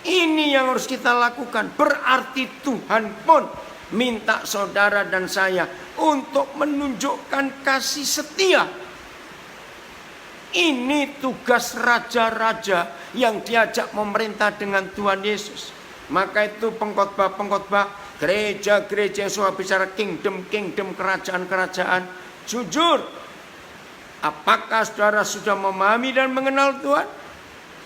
Ini yang harus kita lakukan. Berarti Tuhan pun minta saudara dan saya untuk menunjukkan kasih setia. Ini tugas raja-raja yang diajak memerintah dengan Tuhan Yesus. Maka itu pengkhotbah-pengkhotbah, gereja-gereja yang suka bicara kingdom, kerajaan-kerajaan. Jujur, apakah saudara sudah memahami dan mengenal Tuhan?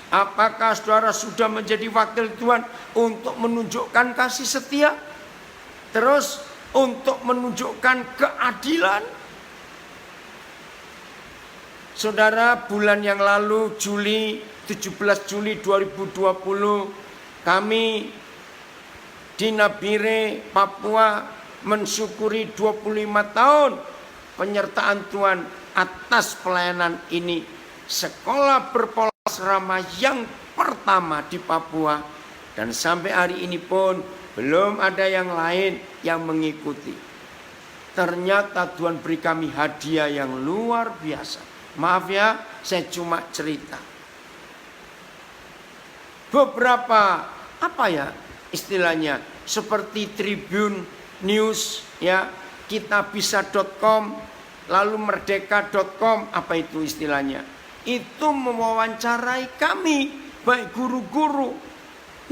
Apakah saudara sudah menjadi wakil Tuhan untuk menunjukkan kasih setia? Terus untuk menunjukkan keadilan? Saudara, bulan yang lalu 17 Juli 2020 kami di Nabire, Papua mensyukuri 25 tahun penyertaan Tuhan atas pelayanan ini. Sekolah berpola asrama yang pertama di Papua. Dan sampai hari ini pun belum ada yang lain yang mengikuti. Ternyata Tuhan beri kami hadiah yang luar biasa. Maaf ya, saya cuma cerita. Beberapa istilahnya seperti Tribun News ya, kitabisa.com, lalu merdeka.com, apa itu istilahnya? Itu mewawancarai kami, baik guru-guru.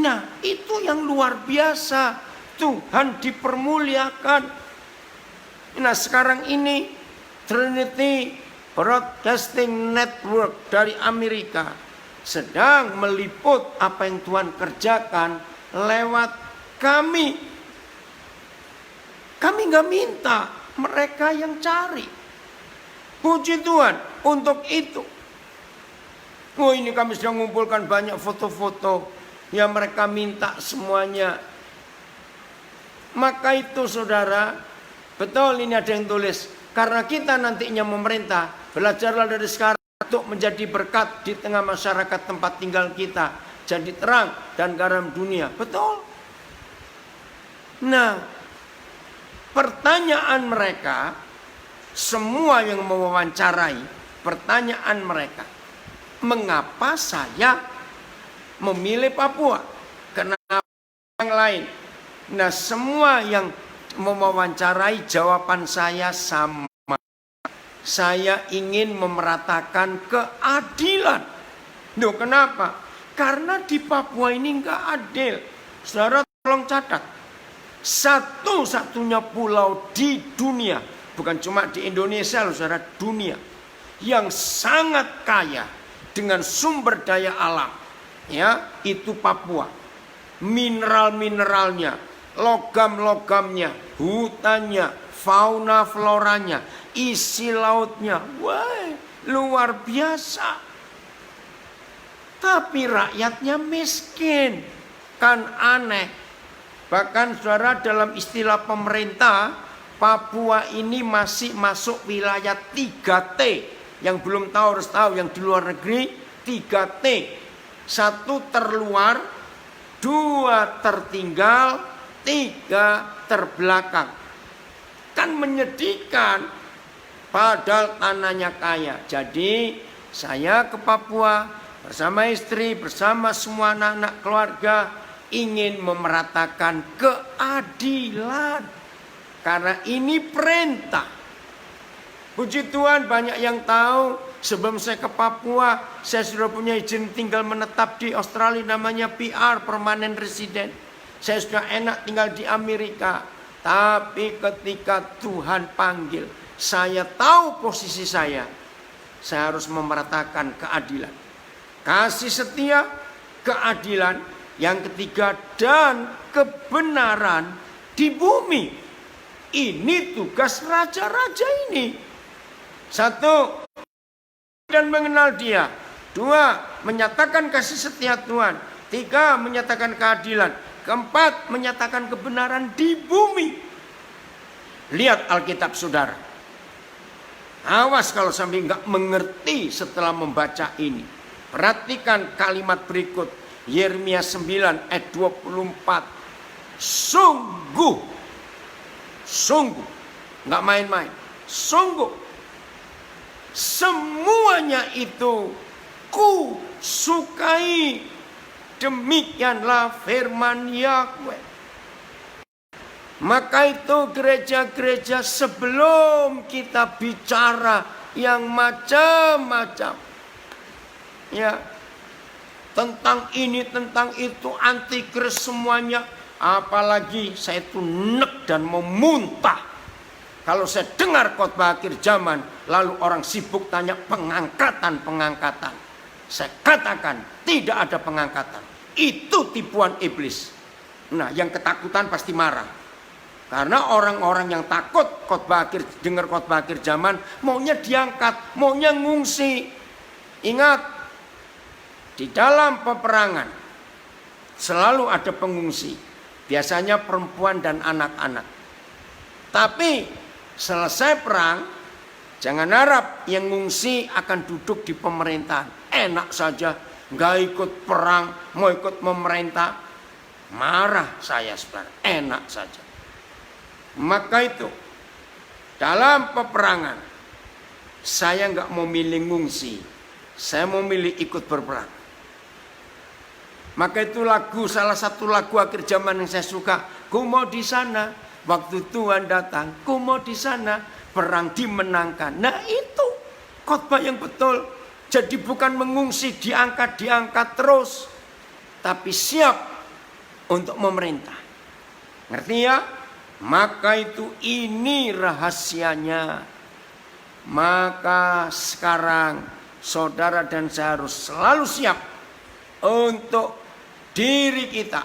Nah, itu yang luar biasa. Tuhan dipermuliakan. Nah, sekarang ini Trinity Broadcasting Network dari Amerika sedang meliput apa yang Tuhan kerjakan lewat kami. Kami nggak minta, mereka yang cari. Puji Tuhan untuk itu. Oh, ini kami sudah mengumpulkan banyak foto-foto yang mereka minta semuanya. Maka itu saudara, betul ini ada yang tulis. Karena kita nantinya memerintah, belajarlah dari sekarang untuk menjadi berkat di tengah masyarakat tempat tinggal kita. Jadi terang dan garam dunia. Betul. Nah, pertanyaan mereka, semua yang mewawancarai, pertanyaan mereka, mengapa saya memilih Papua? Kenapa yang lain? Nah, semua yang mewawancarai jawaban saya sama. Saya ingin memeratakan keadilan. Loh, kenapa? Karena di Papua ini enggak adil. Saudara tolong catat. Satu-satunya pulau di dunia, bukan cuma di Indonesia loh saudara, dunia, yang sangat kaya dengan sumber daya alam, ya, itu Papua. Mineral-mineralnya, logam-logamnya, hutannya, fauna floranya, isi lautnya, wah, luar biasa. Tapi rakyatnya miskin, kan aneh. Bahkan saudara, dalam istilah pemerintah, Papua ini masih masuk wilayah 3T. Yang belum tahu harus tahu, yang di luar negeri 3T. 1 terluar, 2 tertinggal, 3 terbelakang. Kan menyedihkan, padahal tanahnya kaya. Jadi saya ke Papua bersama istri, bersama semua anak-anak keluarga, ingin memeratakan keadilan. Karena ini perintah. Puji Tuhan banyak yang tahu. Sebelum saya ke Papua, saya sudah punya izin tinggal menetap di Australia, namanya PR, permanent resident. Saya sudah enak tinggal di Amerika. Tapi ketika Tuhan panggil, saya tahu posisi saya harus memeratakan keadilan. Kasih setia, keadilan. Yang ketiga, dan kebenaran di bumi. Ini tugas raja-raja ini. 1, dan mengenal dia. 2, menyatakan kasih setia Tuhan. 3, menyatakan keadilan. 4, menyatakan kebenaran di bumi. Lihat Alkitab saudara. Awas kalau sampai nggak mengerti setelah membaca ini. Perhatikan kalimat berikut. Yeremia 9 ayat 24. Sungguh, nggak main-main. Sungguh, semuanya itu ku sukai. Demikianlah firman Yahweh. Maka itu gereja-gereja, sebelum kita bicara yang macam-macam, ya, tentang ini, tentang itu, antikris semuanya. Apalagi saya itu nek dan memuntah kalau saya dengar khotbah akhir zaman, lalu orang sibuk tanya pengangkatan. Saya katakan tidak ada pengangkatan. Itu tipuan iblis. Nah, yang ketakutan pasti marah. Karena orang-orang yang takut dengar khotbah akhir zaman, maunya diangkat, maunya ngungsi. Ingat, di dalam peperangan selalu ada pengungsi, biasanya perempuan dan anak-anak. Tapi selesai perang, jangan harap yang ngungsi akan duduk di pemerintahan. Enak saja, nggak ikut perang, mau ikut memerintah. Marah saya sebenarnya, enak saja. Maka itu, dalam peperangan, saya nggak mau milih ngungsi, saya mau milih ikut berperang. Maka itu salah satu lagu akhir zaman yang saya suka. Ku mau di sana, waktu Tuhan datang. Ku mau di sana, perang dimenangkan. Nah itu khotbah yang betul. Jadi bukan mengungsi, diangkat terus. Tapi siap untuk memerintah. Ngerti ya? Maka itu ini rahasianya. Maka sekarang saudara dan saya harus selalu siap untuk diri kita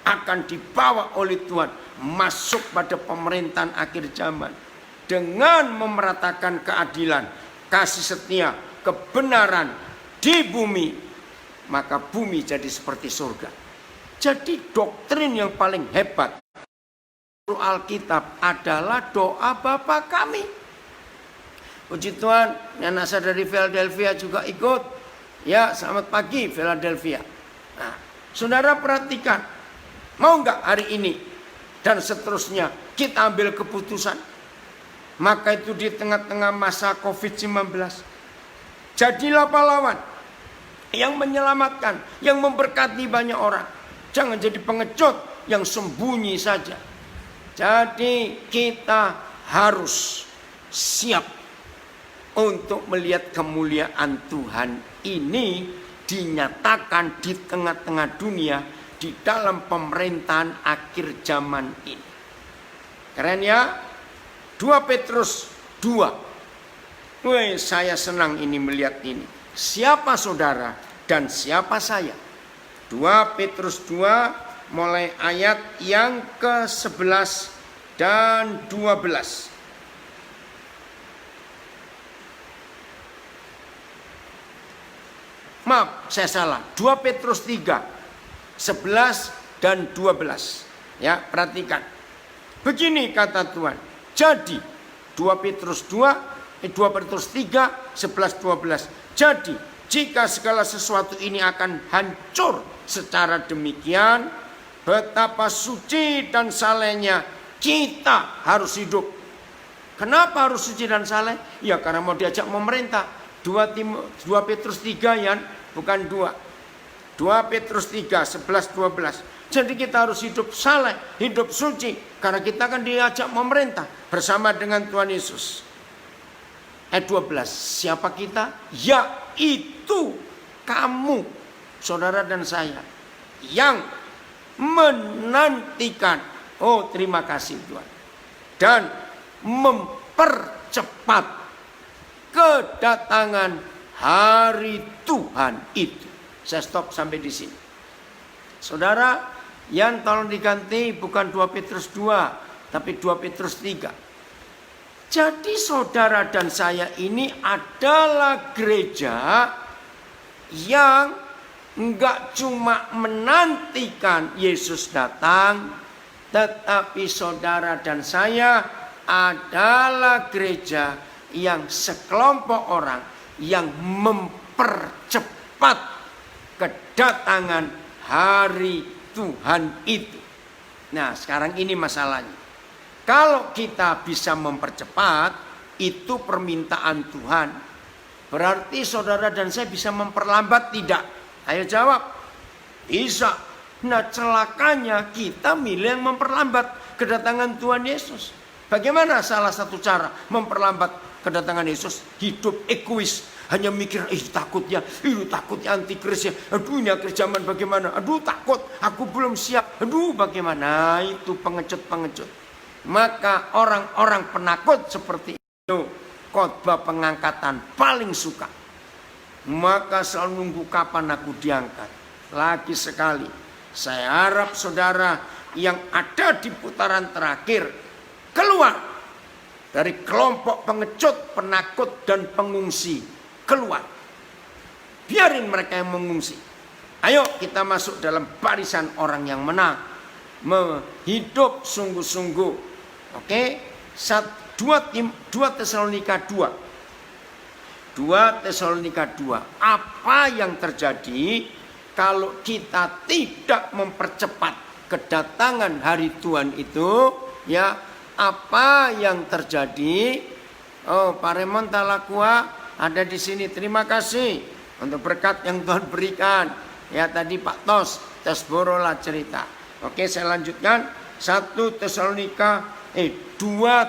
akan dibawa oleh Tuhan masuk pada pemerintahan akhir zaman dengan memeratakan keadilan, kasih setia, kebenaran di bumi, maka bumi jadi seperti surga. Jadi doktrin yang paling hebat Alkitab adalah doa Bapa kami. Puji Tuhan, anak saya dari Philadelphia juga ikut. Ya, selamat pagi Philadelphia. Nah, saudara perhatikan, mau nggak hari ini dan seterusnya kita ambil keputusan? Maka itu di tengah-tengah masa COVID-19, jadilah pahlawan yang menyelamatkan, yang memberkati banyak orang. Jangan jadi pengecut yang sembunyi saja. Jadi kita harus siap untuk melihat kemuliaan Tuhan ini dinyatakan di tengah-tengah dunia di dalam pemerintahan akhir zaman ini. Keren ya? 2 Petrus 2. Wih, saya senang ini melihat ini. Siapa saudara dan siapa saya? 2 Petrus 2 mulai ayat yang ke-11 dan 12. Maaf, saya salah. 2 Petrus 3, 11 dan 12. Ya, perhatikan. Begini kata Tuhan. Jadi, 2 Petrus 3, 11, 12. Jadi, jika segala sesuatu ini akan hancur secara demikian, betapa suci dan salehnya kita harus hidup. Kenapa harus suci dan saleh? Ya karena mau diajak memerintah. 2 Petrus 3 ya, bukan 2. 2 Petrus 3, 11, 12. Jadi kita harus hidup saleh, hidup suci. Karena kita akan diajak memerintah bersama dengan Tuhan Yesus. Ayat 12. Siapa kita? Yaitu kamu, saudara dan saya, yang menantikan, oh terima kasih Tuhan, dan mempercepat kedatangan hari Tuhan itu. Saya stop sampai di sini. Saudara, yang tolong diganti bukan 2 Petrus 2, tapi 2 Petrus 3. Jadi saudara dan saya ini adalah gereja yang enggak cuma menantikan Yesus datang, tetapi saudara dan saya adalah gereja yang sekelompok orang yang mempercepat kedatangan hari Tuhan itu. Nah, sekarang ini masalahnya. Kalau kita bisa mempercepat, itu permintaan Tuhan. Berarti saudara dan saya bisa memperlambat tidak? Ayo jawab. Bisa. Nah, celakanya kita milih yang memperlambat kedatangan Tuhan Yesus. Bagaimana salah satu cara memperlambat kedatangan Yesus? Hidup egois. Hanya mikir, takutnya antikris ya. Aduh, ini akhir zaman bagaimana? Aduh, takut, aku belum siap. Aduh, bagaimana? Itu pengecut-pengecut. Maka orang-orang penakut seperti itu khotbah pengangkatan paling suka. Maka selalu nunggu kapan aku diangkat. Lagi sekali, saya harap saudara yang ada di putaran terakhir keluar dari kelompok pengecut, penakut, dan pengungsi. Keluar. Biarin mereka yang mengungsi. Ayo kita masuk dalam barisan orang yang menang. Hidup sungguh-sungguh. Oke, 2 Tesalonika 2. 2 Tesalonika 2. Apa yang terjadi kalau kita tidak mempercepat kedatangan hari Tuhan itu? Ya, apa yang terjadi? Oh, Pak Raymond Talakua ada di sini. Terima kasih untuk berkat yang Tuhan berikan. Ya, tadi Pak Tes Borola cerita. Oke, saya lanjutkan. 2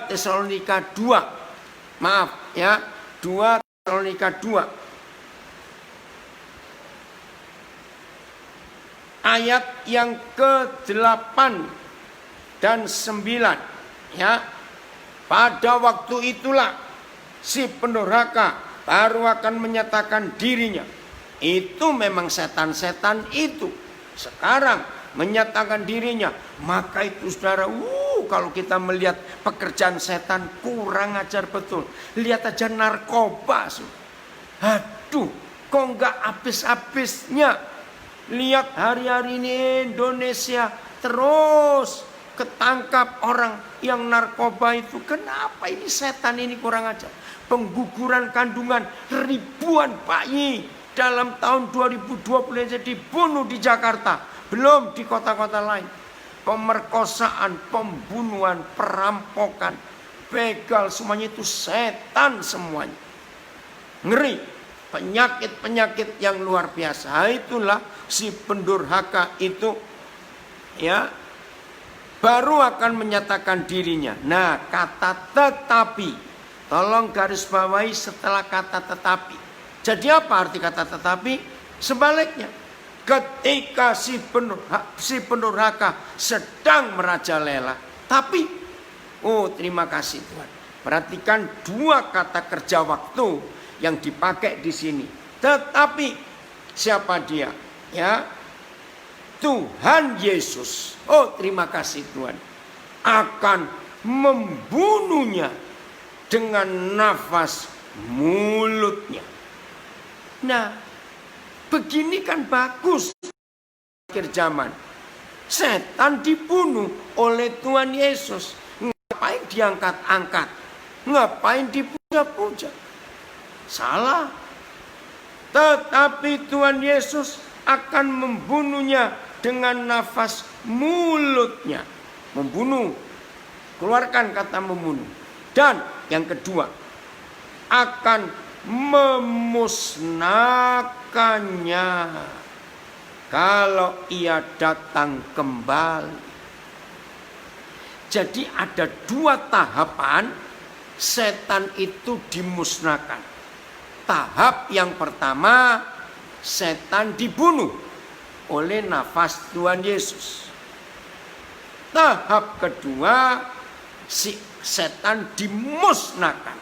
Tesalonika 2. Maaf ya, 2 Tesalonika 2. Ayat yang ke-8 dan 9 ya. Pada waktu itulah si pendurhaka baru akan menyatakan dirinya. Itu memang setan-setan itu sekarang menyatakan dirinya. Maka itu saudara, kalau kita melihat pekerjaan setan kurang ajar betul. Lihat aja narkoba. Aduh, kok nggak habis-habisnya. Lihat hari-hari ini Indonesia terus ketangkap orang yang narkoba itu. Kenapa ini setan ini kurang ajar? Pengguguran kandungan ribuan bayi dalam tahun 2020 aja dibunuh di Jakarta. Belum di kota-kota lain. Pemerkosaan, pembunuhan, perampokan, begal, semuanya itu setan semuanya. Ngeri. Penyakit-penyakit yang luar biasa. Itulah si pendurhaka itu ya baru akan menyatakan dirinya. Nah, kata tetapi, tolong garis bawahi setelah kata tetapi. Jadi apa arti kata tetapi? Sebaliknya, ketika si pendurhaka sedang merajalela, tapi terima kasih Tuhan. Perhatikan dua kata kerja waktu yang dipakai di sini. Tetapi siapa dia? Ya, Tuhan Yesus. Terima kasih Tuhan. Akan membunuhnya dengan nafas mulutnya. Nah, begini kan bagus. Akhir zaman, setan dibunuh oleh Tuhan Yesus. Ngapain diangkat-angkat? Ngapain dipuja-puja? Salah. Tetapi Tuhan Yesus akan membunuhnya dengan nafas mulutnya. Membunuh. Keluarkan kata membunuh. Dan yang kedua, akan memusnahkannya kalau ia datang kembali. Jadi ada dua tahapan setan itu dimusnahkan. Tahap yang pertama, setan dibunuh oleh nafas Tuhan Yesus. Tahap kedua, si setan dimusnahkan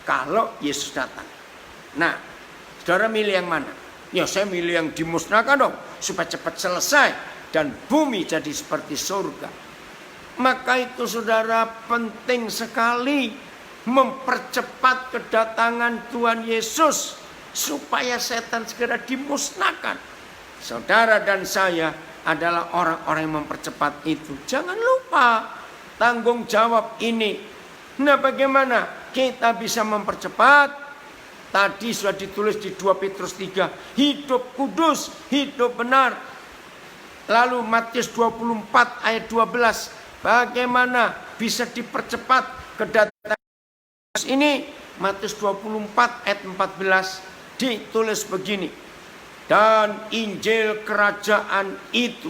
kalau Yesus datang. Nah, saudara milih yang mana? Ya, saya milih yang dimusnahkan dong, supaya cepat selesai dan bumi jadi seperti surga. Maka itu saudara penting sekali mempercepat kedatangan Tuhan Yesus supaya setan segera dimusnahkan. Saudara dan saya adalah orang-orang yang mempercepat itu. Jangan lupa tanggung jawab ini. Nah, bagaimana kita bisa mempercepat? Tadi sudah ditulis di 2 Petrus 3, hidup kudus, hidup benar. Lalu Matius 24 ayat 12, bagaimana bisa dipercepat kedatangan ini? Matius 24 ayat 14 ditulis begini. Dan Injil kerajaan itu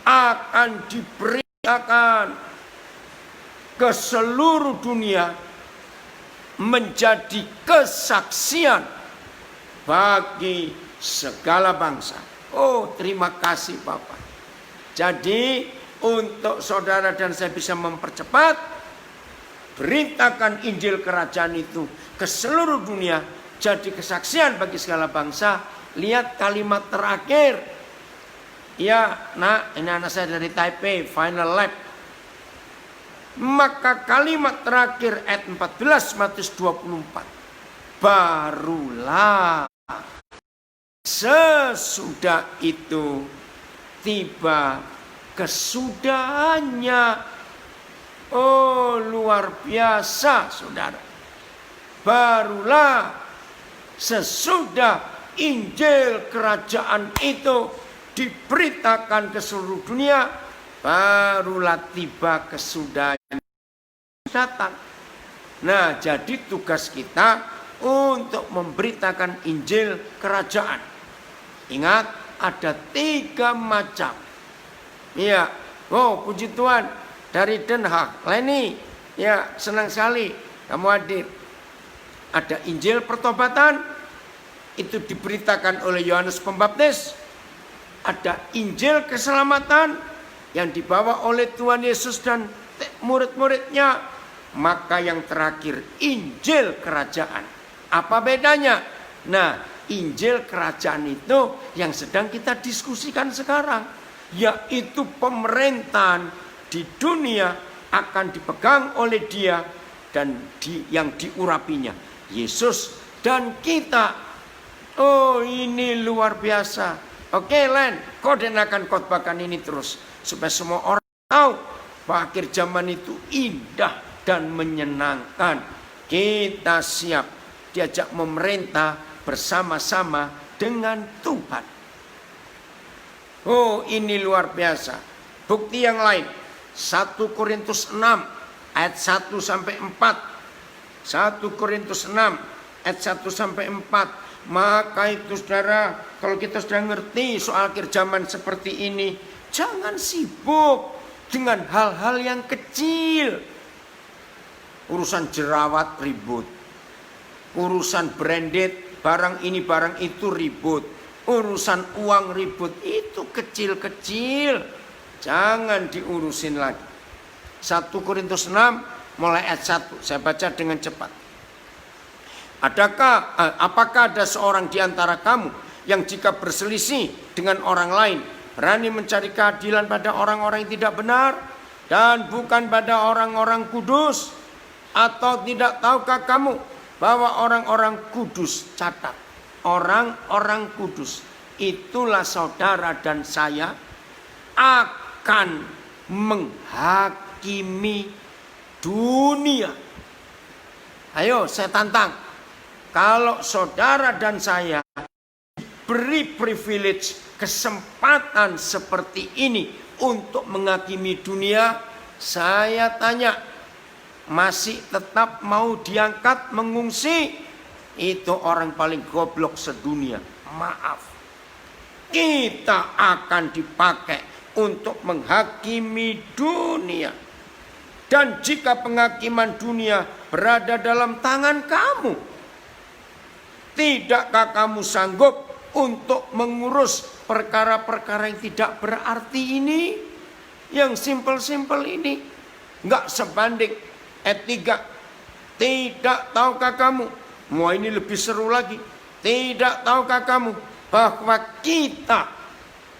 akan diberitakan ke seluruh dunia menjadi kesaksian bagi segala bangsa. Terima kasih Bapak. Jadi untuk saudara dan saya bisa mempercepat, beritakan Injil kerajaan itu ke seluruh dunia, jadi kesaksian bagi segala bangsa. Lihat kalimat terakhir. Ya, ini anak saya dari Taipei, Final Lab. Maka kalimat terakhir ayat 14 Matius 24. Barulah sesudah itu tiba kesudahannya. Luar biasa saudara. Barulah sesudah Injil kerajaan itu diberitakan ke seluruh dunia, barulah tiba kesudahan datang. Nah, jadi tugas kita untuk memberitakan Injil kerajaan. Ingat, ada 3 macam. Iya, puji Tuhan. Dari Den Haag, Leni, ya senang sekali kamu hadir. Ada Injil pertobatan, itu diberitakan oleh Yohanes Pembaptis. Ada Injil keselamatan yang dibawa oleh Tuhan Yesus dan murid-muridnya. Maka yang terakhir, Injil kerajaan. Apa bedanya? Nah, Injil kerajaan itu yang sedang kita diskusikan sekarang. yaitu pemerintahan di dunia akan dipegang oleh Dia dan yang diurapinya, Yesus dan kita. Oh, ini luar biasa. Oke, Len, kau akan khotbahkan ini terus supaya semua orang tahu bahwa akhir zaman itu indah dan menyenangkan. Kita siap diajak memerintah bersama-sama dengan Tuhan. Oh, ini luar biasa. Bukti yang lain, 1 Korintus 6 ayat 1 sampai 4. 1 Korintus 6 ayat 1 sampai 4. Maka itu saudara, kalau kita sudah ngerti soal akhir zaman seperti ini, jangan sibuk dengan hal-hal yang kecil. Urusan jerawat ribut, urusan branded, barang ini barang itu ribut, urusan uang ribut, itu kecil-kecil, jangan diurusin lagi. 1 Korintus 6 mulai ayat 1, saya baca dengan cepat. Apakah ada seorang di antara kamu yang jika berselisih dengan orang lain berani mencari keadilan pada orang-orang yang tidak benar dan bukan pada orang-orang kudus? Atau tidak tahukah kamu bahwa orang-orang kudus, catat, orang-orang kudus, itulah saudara dan saya akan menghakimi dunia. Ayo saya tantang, kalau saudara dan saya beri privilege, kesempatan seperti ini untuk menghakimi dunia, saya tanya, masih tetap mau diangkat mengungsi? Itu orang paling goblok sedunia. Maaf, kita akan dipakai untuk menghakimi dunia. Dan jika penghakiman dunia berada dalam tangan kamu, tidakkah kamu sanggup untuk mengurus perkara-perkara yang tidak berarti ini? Yang simpel-simpel ini. Enggak sebanding. Ayat 3. Tidak tahukah kamu? Wah, ini lebih seru lagi. Tidak tahukah kamu bahwa kita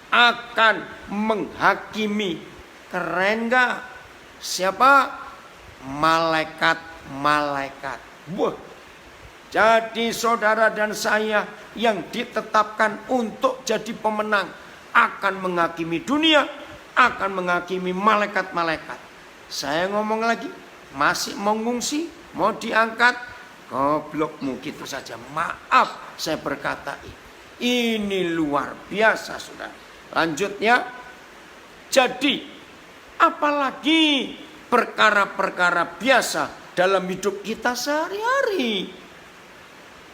akan menghakimi? Keren gak? Siapa? Malaikat-malaikat. Wah. Jadi saudara dan saya yang ditetapkan untuk jadi pemenang akan menghakimi dunia, akan menghakimi malaikat-malaikat. Saya ngomong lagi, masih mau ngungsi, mau diangkat, goblokmu gitu saja. Maaf saya berkata ini luar biasa saudara. Lanjutnya, jadi apalagi perkara-perkara biasa dalam hidup kita sehari-hari,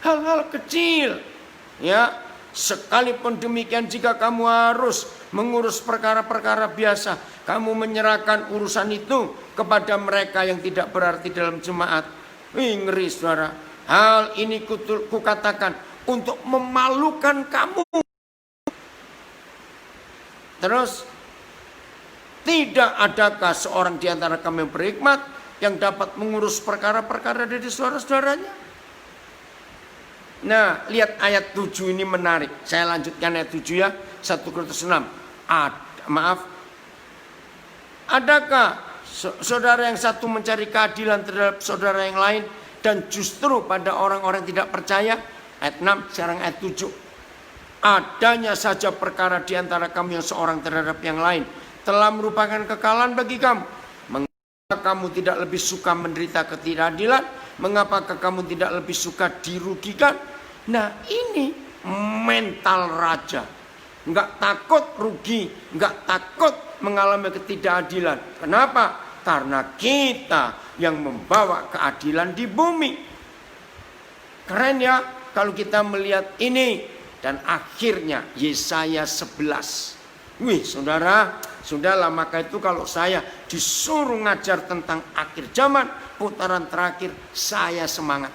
hal-hal kecil, ya. Sekalipun demikian, jika kamu harus mengurus perkara-perkara biasa, kamu menyerahkan urusan itu kepada mereka yang tidak berarti dalam jemaat. Ngeri saudara. Hal ini kukatakan untuk memalukan kamu. Terus, tidak adakah seorang di antara kami yang berhikmat yang dapat mengurus perkara-perkara dari saudara-saudaranya? Nah, lihat ayat 7 ini menarik. Saya lanjutkan ayat 7 ya. 1 Korintus 6. Adakah saudara yang satu mencari keadilan terhadap saudara yang lain dan justru pada orang-orang tidak percaya? Ayat 6, sekarang ayat 7. Adanya saja perkara di antara kamu yang seorang terhadap yang lain telah merupakan kekalahan bagi kamu. Mengapa kamu tidak lebih suka menderita ketidakadilan? Mengapakah kamu tidak lebih suka dirugikan? Nah, ini mental raja. Enggak takut rugi, enggak takut mengalami ketidakadilan. Kenapa? Karena kita yang membawa keadilan di bumi. Keren ya kalau kita melihat ini. Dan akhirnya Yesaya 11. Wih saudara, sudahlah, maka itu kalau saya disuruh ngajar tentang akhir zaman, putaran terakhir, saya semangat.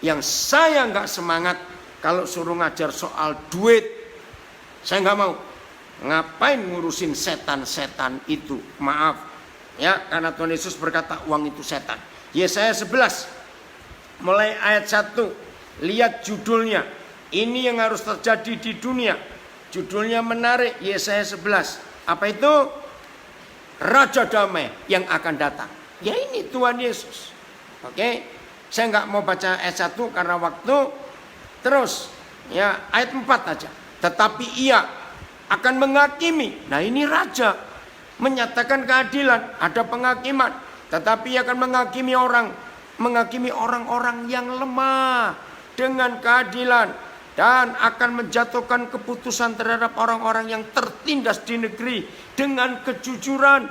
Yang saya nggak semangat kalau suruh ngajar soal duit, saya nggak mau. Ngapain ngurusin setan-setan itu? Maaf ya, karena Tuhan Yesus berkata uang itu setan. Yesaya 11 mulai ayat 1. Lihat judulnya. Ini yang harus terjadi di dunia. Judulnya menarik, Yesaya 11. Apa itu? Raja damai yang akan datang. Ya ini Tuhan Yesus. Oke, saya nggak mau baca ayat 1 karena waktu. Terus, ya ayat 4 aja. Tetapi ia akan menghakimi. Nah ini raja menyatakan keadilan, ada penghakiman. Tetapi ia akan menghakimi orang-orang yang lemah dengan keadilan, dan akan menjatuhkan keputusan terhadap orang-orang yang tertindas di negeri dengan kejujuran.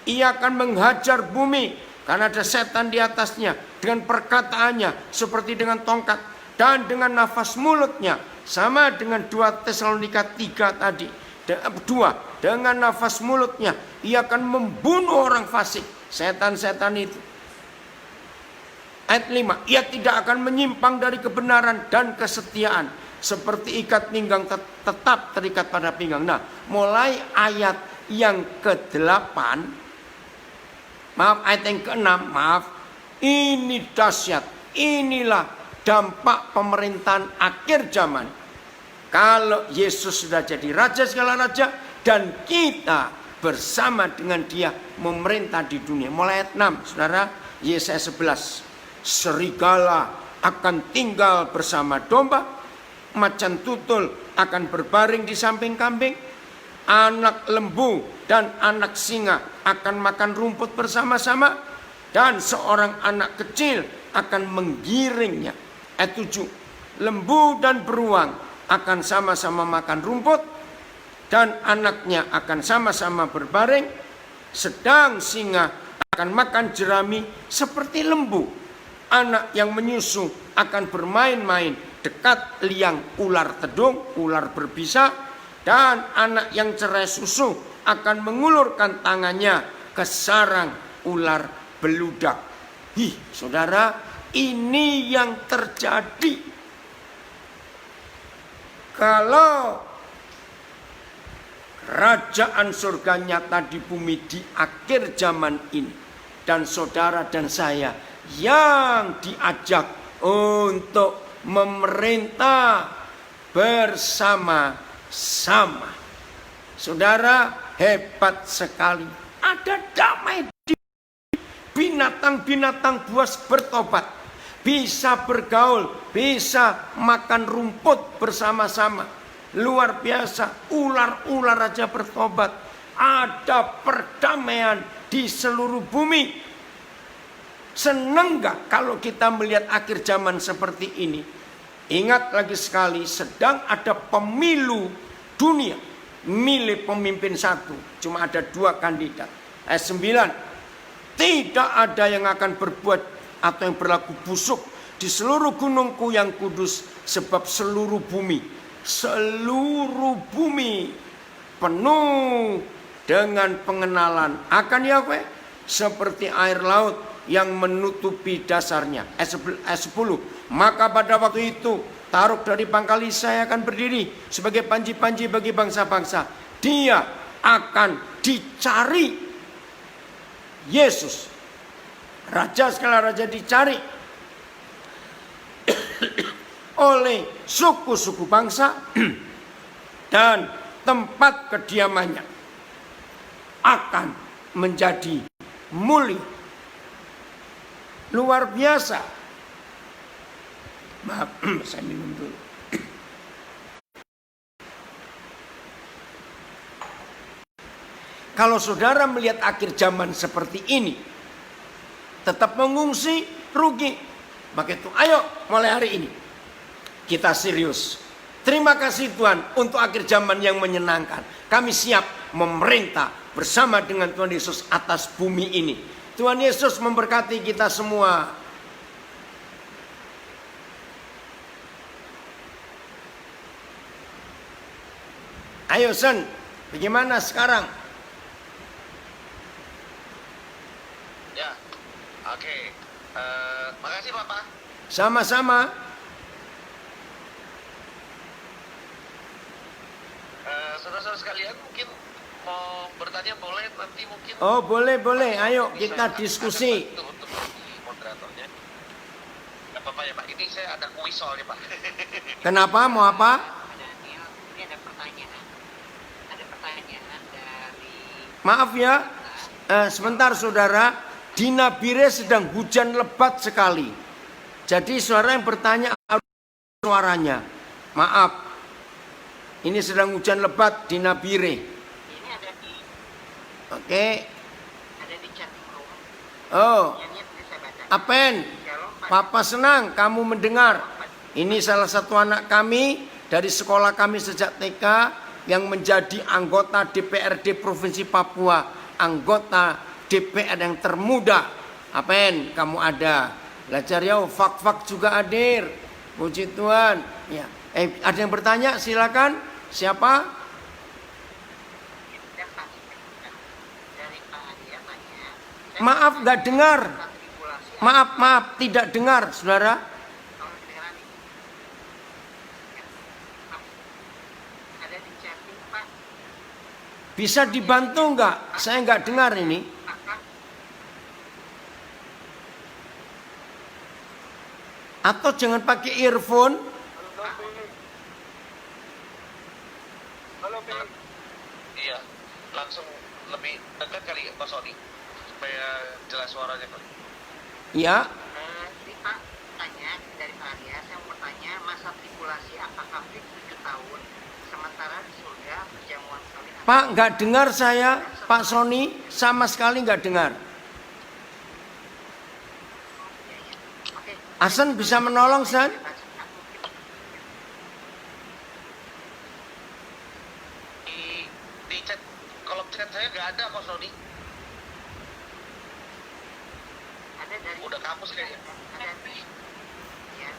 Ia akan menghajar bumi karena ada setan di atasnya, dengan perkataannya seperti dengan tongkat, dan dengan nafas mulutnya sama dengan 2 Tesalonika 3 tadi. 2, dengan nafas mulutnya ia akan membunuh orang fasik, setan-setan itu. Ayat 5, ia tidak akan menyimpang dari kebenaran dan kesetiaan, seperti ikat pinggang tetap terikat pada pinggang. Nah, mulai ayat yang ke-8, ayat yang ke-6, ini dahsyat. Inilah dampak pemerintahan akhir zaman. Kalau Yesus sudah jadi raja segala raja, dan kita bersama dengan dia memerintah di dunia. Mulai ayat 6, saudara, Yesaya 11. Serigala akan tinggal bersama domba, macan tutul akan berbaring di samping kambing, anak lembu dan anak singa akan makan rumput bersama-sama, dan seorang anak kecil akan menggiringnya. Ayat 7, lembu dan beruang akan sama-sama makan rumput, dan anaknya akan sama-sama berbaring, sedang singa akan makan jerami seperti lembu. Anak yang menyusu akan bermain-main dekat liang ular tedung, ular berbisa, dan anak yang cerai susu akan mengulurkan tangannya ke sarang ular beludak. Saudara, ini yang terjadi. Kalau kerajaan surga nyata di bumi di akhir zaman ini, dan saudara dan saya yang diajak untuk memerintah bersama-sama. Saudara, hebat sekali. Ada damai di binatang-binatang buas bertobat, bisa bergaul, bisa makan rumput bersama-sama. Luar biasa, ular-ular aja bertobat. Ada perdamaian di seluruh bumi. Senang gak kalau kita melihat akhir zaman seperti ini? Ingat lagi sekali, sedang ada pemilu dunia, milih pemimpin satu, cuma ada 2 kandidat. Ayat 9, tidak ada yang akan berbuat atau yang berlaku busuk di seluruh gunungku yang kudus, sebab seluruh bumi penuh dengan pengenalan akan Yahweh, seperti air laut yang menutupi dasarnya. Ayat 10, maka pada waktu itu Taruk dari pangkal Isai akan berdiri sebagai panji-panji bagi bangsa-bangsa. Dia akan dicari. Yesus, raja segala raja, dicari oleh suku-suku bangsa, dan tempat kediamannya akan menjadi mulia. Luar biasa. Maaf, saya minum dulu. Kalau saudara melihat akhir zaman seperti ini, tetap mengungsi, rugi. Maka itu, ayo mulai hari ini kita serius. Terima kasih Tuhan untuk akhir zaman yang menyenangkan. Kami siap memerintah bersama dengan Tuhan Yesus atas bumi ini. Tuhan Yesus memberkati kita semua. Ayo Sen, bagaimana sekarang? Ya, oke. Makasih Bapak. Sama-sama. Saudara-saudara sekalian, mungkin mau bertanya boleh nanti mungkin. Oh boleh. Ayo kita diskusi. Untuk moderatornya. Gak apa-apa ya Pak, ini saya ada kuis soalnya Pak. Kenapa? Mau apa? Ini ada pertanyaan Maaf ya, sebentar saudara. Di Nabire sedang hujan lebat sekali. Jadi saudara yang bertanya suaranya. Maaf. Ini sedang hujan lebat di Nabire. Ini ada di Oke. ada di chatting room. Oh. Ini saya baca. Apen. Papa senang kamu mendengar. Ini salah satu anak kami dari sekolah kami sejak TK yang menjadi anggota DPRD Provinsi Papua, anggota DPR yang termuda. Apen, kamu ada. Belajar ya, fak-fak juga hadir. Puji Tuhan. Ya. Ada yang bertanya? Silakan. Siapa? Dari Pak Adi tanya. Maaf, nggak dengar. Maaf, tidak dengar, saudara. Ada di chatting Pak. Bisa dibantu nggak? Saya nggak dengar ini. Atau jangan pakai earphone. Halo, Pi. Iya, langsung lebih dekat kali ya Pak Sony, supaya jelas suaranya kali. Ya, Ini Pak tanya dari Pak Arya. Saya mau bertanya masa tribulasi apakah fix 7 tahun sementara di surga perjamuan kawin. Pak nggak dengar saya, Pak Sony sama sekali nggak dengar. Oke. Hasan bisa menolong, San? Di chat, kolom chat saya nggak ada kok Sony. Ada dari Udah kampus kayaknya. ada di ya.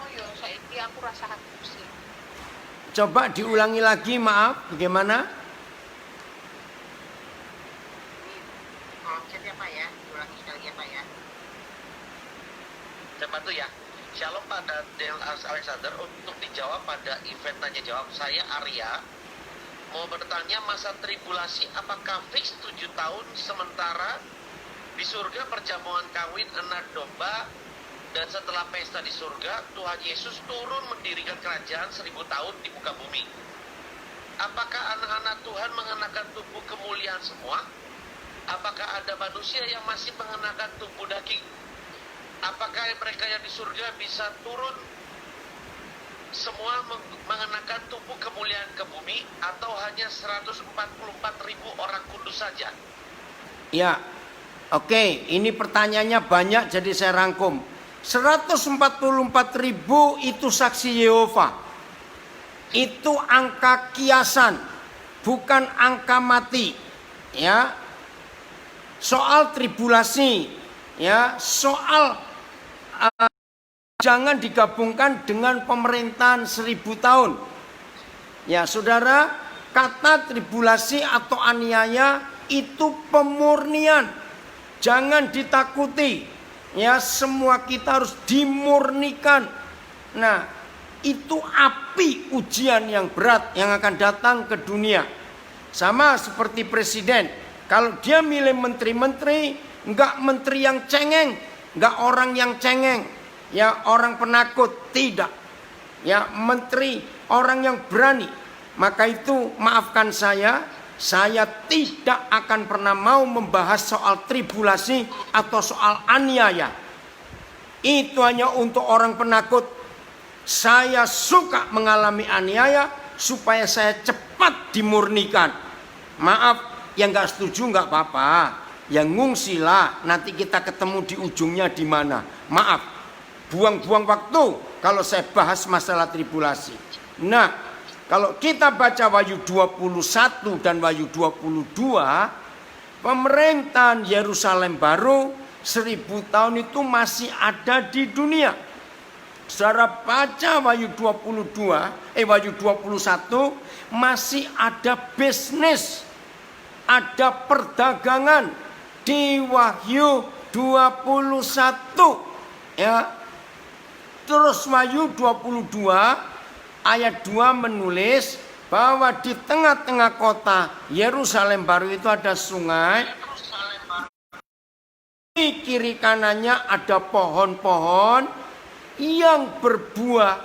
Oh yo, saiki aku rasa hati pusing. Coba diulangi lagi, maaf, bagaimana? Ini kolom chat ya Pak ya. Diulangi sekali ya Pak ya. Saya bantu ya. Shalom pada Del Alexander, untuk dijawab pada event tanya jawab saya Arya. Mau bertanya masa tribulasi apakah fix 7 tahun sementara di surga perjamuan kawin anak domba, dan setelah pesta di surga Tuhan Yesus turun mendirikan kerajaan 1000 tahun di muka bumi. Apakah anak-anak Tuhan mengenakan tubuh kemuliaan semua? Apakah ada manusia yang masih mengenakan tubuh daging? Apakah mereka yang di surga bisa turun semua mengenakan tubuh kemuliaan ke bumi, atau hanya 144.000 orang kudus saja? Ya, oke, ini pertanyaannya banyak jadi saya rangkum. 144.000 itu saksi Yehova. Itu angka kiasan, bukan angka mati. Ya. Soal tribulasi, ya, soal jangan digabungkan dengan pemerintahan 1000 tahun. Ya, saudara, kata tribulasi atau aniaya itu pemurnian. Jangan ditakuti. Ya, semua kita harus dimurnikan. Nah, itu api ujian yang berat yang akan datang ke dunia. Sama seperti presiden. Kalau dia milih menteri-menteri, enggak menteri yang cengeng, enggak orang yang cengeng, ya orang penakut, tidak. Ya, menteri orang yang berani. Maka itu maafkan saya tidak akan pernah mau membahas soal tribulasi atau soal aniaya. Itu hanya untuk orang penakut. Saya suka mengalami aniaya supaya saya cepat dimurnikan. Maaf, yang gak setuju gak apa-apa. Yang ngungsilah, nanti kita ketemu di ujungnya di mana. Maaf, buang-buang waktu kalau saya bahas masalah tribulasi. Nah, kalau kita baca Wahyu 21 dan Wahyu 22, pemerintahan Yerusalem baru 1000 tahun itu masih ada di dunia. Saudara baca Wahyu 21 masih ada bisnis, ada perdagangan di Wahyu 21. Ya. Terus Wahyu 22 ayat 2 menulis bahwa di tengah-tengah kota Yerusalem baru itu ada sungai. Di kiri kanannya ada pohon-pohon yang berbuah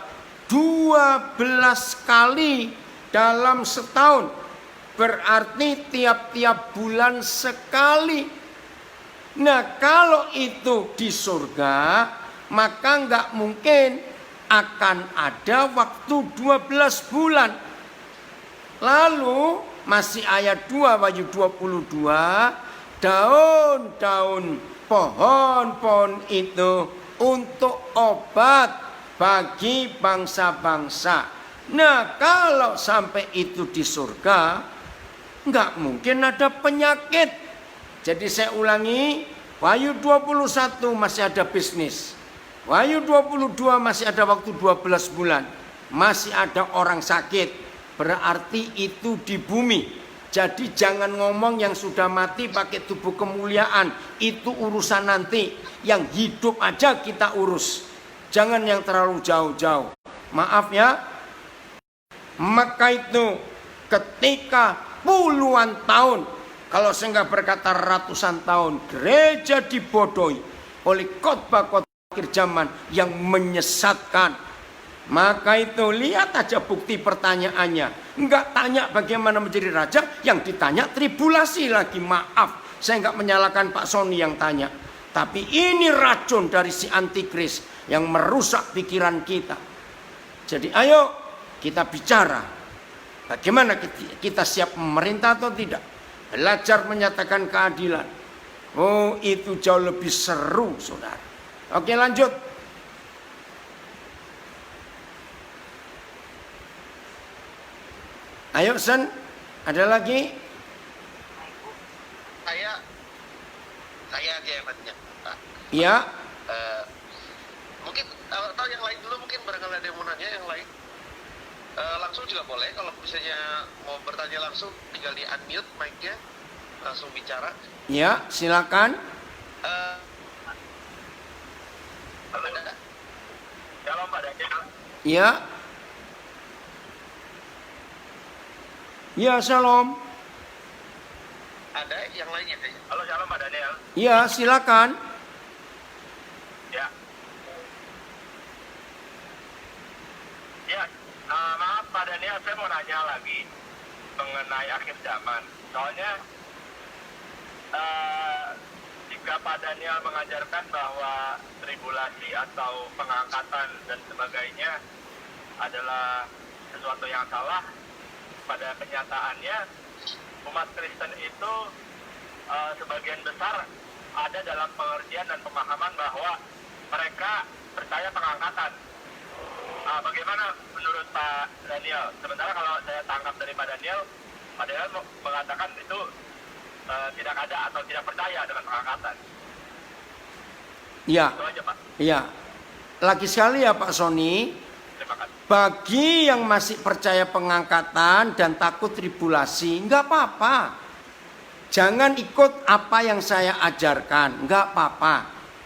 12 kali dalam setahun. berarti tiap-tiap bulan sekali. Nah, kalau itu di surga, maka nggak mungkin akan ada waktu 12 bulan. Lalu masih ayat 2 Wahyu 22, daun-daun pohon-pohon itu untuk obat bagi bangsa-bangsa. Nah, kalau sampai itu di surga, nggak mungkin ada penyakit. Jadi saya ulangi, Wahyu 21 masih ada bisnis. Wahyu 22 masih ada waktu 12 bulan. Masih ada orang sakit. Berarti itu di bumi. Jadi jangan ngomong yang sudah mati pakai tubuh kemuliaan. Itu urusan nanti. Yang hidup aja kita urus. Jangan yang terlalu jauh-jauh. Maaf ya. Maka itu ketika puluhan tahun, kalau saya nggak berkata ratusan tahun, gereja dibodohi oleh khotbah-khotbah akhir zaman yang menyesatkan. Maka itu lihat aja bukti pertanyaannya. Nggak tanya bagaimana menjadi raja, yang ditanya tribulasi lagi. Maaf, saya nggak menyalahkan Pak Sony yang tanya. Tapi ini racun dari si antikris yang merusak pikiran kita. Jadi ayo kita bicara. Bagaimana kita siap memerintah atau tidak? Belajar menyatakan keadilan. Oh, itu jauh lebih seru, saudara. Oke, lanjut. Ayo, Sen. Ada lagi? Saya aja yang nanya, Pak. Iya. Mungkin atau yang lain dulu, mungkin barangkali ada yang mau nanya yang lain. Langsung juga boleh, kalau misalnya mau bertanya langsung tinggal di unmute mic-nya, langsung bicara. Ya, silakan. Ada? Shalom Pak Daniel. Ya. Ya, shalom. Ada yang lainnya kayaknya. Halo, shalom Pak Daniel. Ya, silakan. Ya. Ya, maaf Pak Daniel, saya mau nanya lagi mengenai akhir zaman. Soalnya jika Pak Daniel mengajarkan bahwa tribulasi atau pengangkatan dan sebagainya adalah sesuatu yang salah, pada kenyataannya umat Kristen itu sebagian besar ada dalam pengertian dan pemahaman bahwa mereka percaya pengangkatan. Bagaimana menurut Pak Daniel? Sementara kalau saya tangkap dari Pak Daniel mengatakan itu tidak ada atau tidak percaya dengan pengangkatan. Ya. Itu aja Pak. Ya. Lagi sekali ya Pak Sony. Terima kasih. Bagi yang masih percaya pengangkatan dan takut tribulasi, nggak apa-apa. Jangan ikut apa yang saya ajarkan, nggak apa-apa.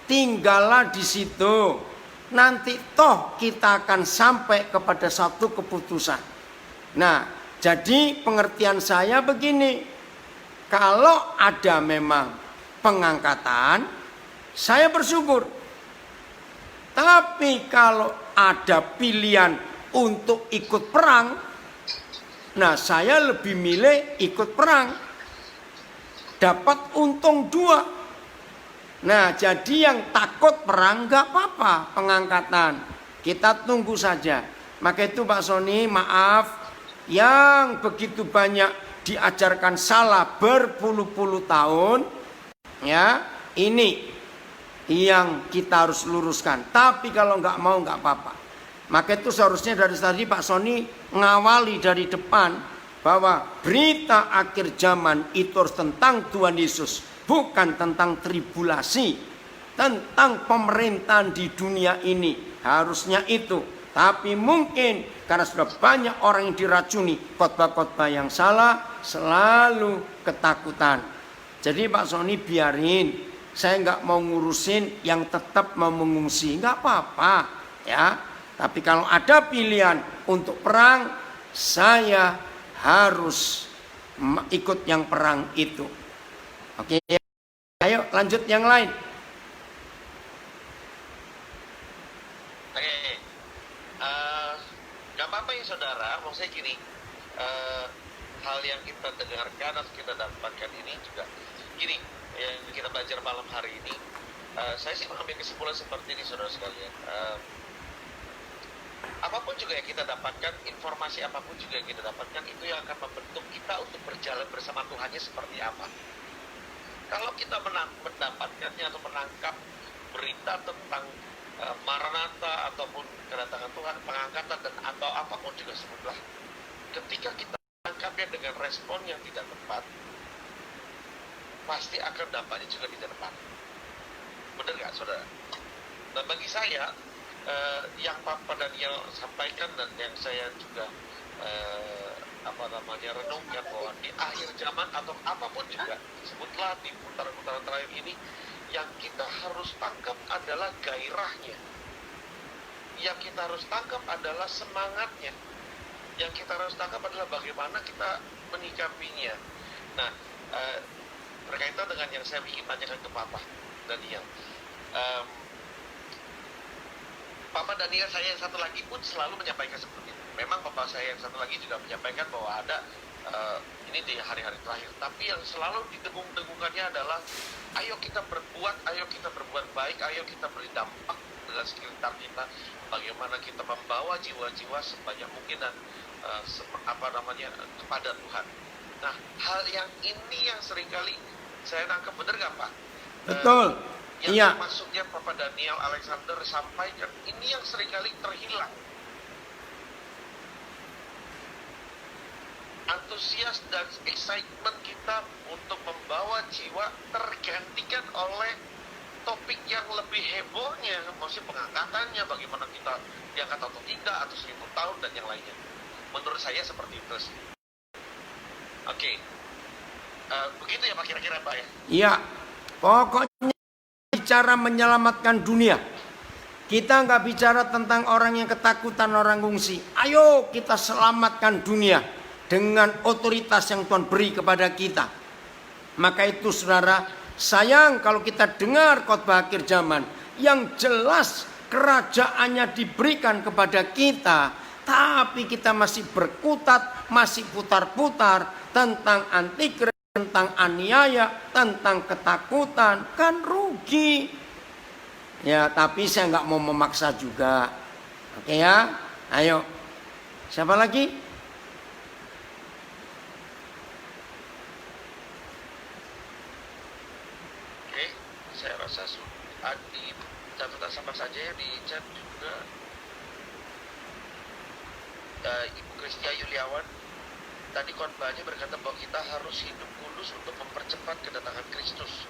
Tinggallah di situ. Nanti toh kita akan sampai kepada satu keputusan. Nah, jadi pengertian saya begini. Kalau ada memang pengangkatan, saya bersyukur. Tapi kalau ada pilihan untuk ikut perang, nah saya lebih milih ikut perang. Dapat untung 2. Nah, jadi yang takut perang nggak apa-apa pengangkatan. Kita tunggu saja. Maka itu Pak Sony, maaf yang begitu banyak diajarkan salah berpuluh-puluh tahun, ya ini yang kita harus luruskan. Tapi kalau nggak mau nggak apa-apa. Maka itu seharusnya dari tadi Pak Sony ngawali dari depan bahwa berita akhir zaman itu harus tentang Tuhan Yesus, bukan tentang tribulasi, tentang pemerintahan di dunia ini. Harusnya itu. Tapi mungkin karena sudah banyak orang yang diracuni khotbah-khotbah yang salah, selalu ketakutan. Jadi Pak Sony biarin, saya nggak mau ngurusin yang tetap mau mengungsi, nggak apa-apa, ya. Tapi kalau ada pilihan untuk perang, saya harus ikut yang perang itu. Oke, ayo lanjut yang lain. Gak apa-apa ya saudara, maksud saya gini, hal yang kita dengarkan atau kita dapatkan ini juga gini, yang kita belajar malam hari ini, saya sih mengambil kesimpulan seperti ini, saudara sekalian. Apapun juga yang kita dapatkan, informasi apapun juga yang kita dapatkan, itu yang akan membentuk kita untuk berjalan bersama Tuhannya seperti apa. Kalau kita mendapatkannya atau menangkap berita tentang Maranatha ataupun kedatangan Tuhan, pengangkatan dan atau apapun juga sebutlah, ketika kita menangkapnya dengan respon yang tidak tepat, pasti akan dampaknya juga tidak tepat. Benar nggak, saudara? Nah, bagi saya, yang Papa Daniel sampaikan dan yang saya juga renungkan bahwa di akhir zaman atau apapun juga, sebutlah di putaran-putaran terakhir ini, yang kita harus tangkap adalah gairahnya, yang kita harus tangkap adalah semangatnya, yang kita harus tangkap adalah bagaimana kita menyikapinya. Nah, berkaitan dengan yang saya ingin tanyakan ke Papa Daniel, Papa Daniel saya yang satu lagi pun selalu menyampaikan seperti itu. Memang Papa saya yang satu lagi juga menyampaikan bahwa ada ini di hari-hari terakhir. Tapi yang selalu didengung-dengungkannya adalah ayo kita berbuat baik, ayo kita beri dampak dengan sekitar kita. Bagaimana kita membawa jiwa-jiwa sebanyak mungkin dan kepada Tuhan. Nah, hal yang ini yang seringkali saya nangkep, benar nggak Pak? Betul. Yang Iya. maksudnya Papa Daniel Alexander sampaikan, ini yang seringkali terhilang. Antusias dan excitement kita untuk membawa jiwa tergantikan oleh topik yang lebih hebohnya, maksudnya pengangkatannya, bagaimana kita diangkat atau tidak, atau 1000 tahun dan yang lainnya. Menurut saya seperti itu sih. Oke. Begitu ya Pak, kira-kira Pak ya? Iya. Pokoknya bicara menyelamatkan dunia. Kita nggak bicara tentang orang yang ketakutan, orang ngungsi. Ayo kita selamatkan dunia dengan otoritas yang Tuhan beri kepada kita. Maka itu saudara, sayang kalau kita dengar khotbah akhir zaman yang jelas kerajaannya diberikan kepada kita, tapi kita masih berkutat, masih putar-putar tentang antikris, tentang aniaya, tentang ketakutan, kan rugi. Ya, tapi saya nggak mau memaksa juga. Oke ya, ayo. Siapa lagi? Oke, saya rasa di catatan sama saja ya, di chat juga. Ibu Kristia Yuliawan tadi khotbahnya berkata bahwa kita harus hidup kudus untuk mempercepat kedatangan Kristus.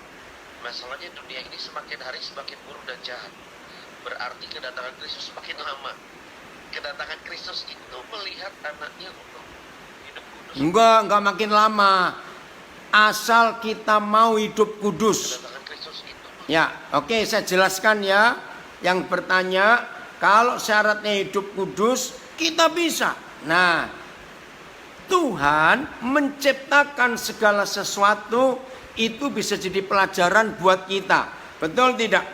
Masalahnya dunia ini semakin hari semakin buruk dan jahat. Berarti kedatangan Kristus semakin lama. Kedatangan Kristus itu melihat anaknya untuk hidup kudus. Enggak makin lama. Asal kita mau hidup kudus. Kedatangan Kristus itu. Ya, oke, saya jelaskan ya. Yang bertanya, kalau syaratnya hidup kudus, kita bisa. Nah, Tuhan menciptakan segala sesuatu itu bisa jadi pelajaran buat kita. Betul tidak?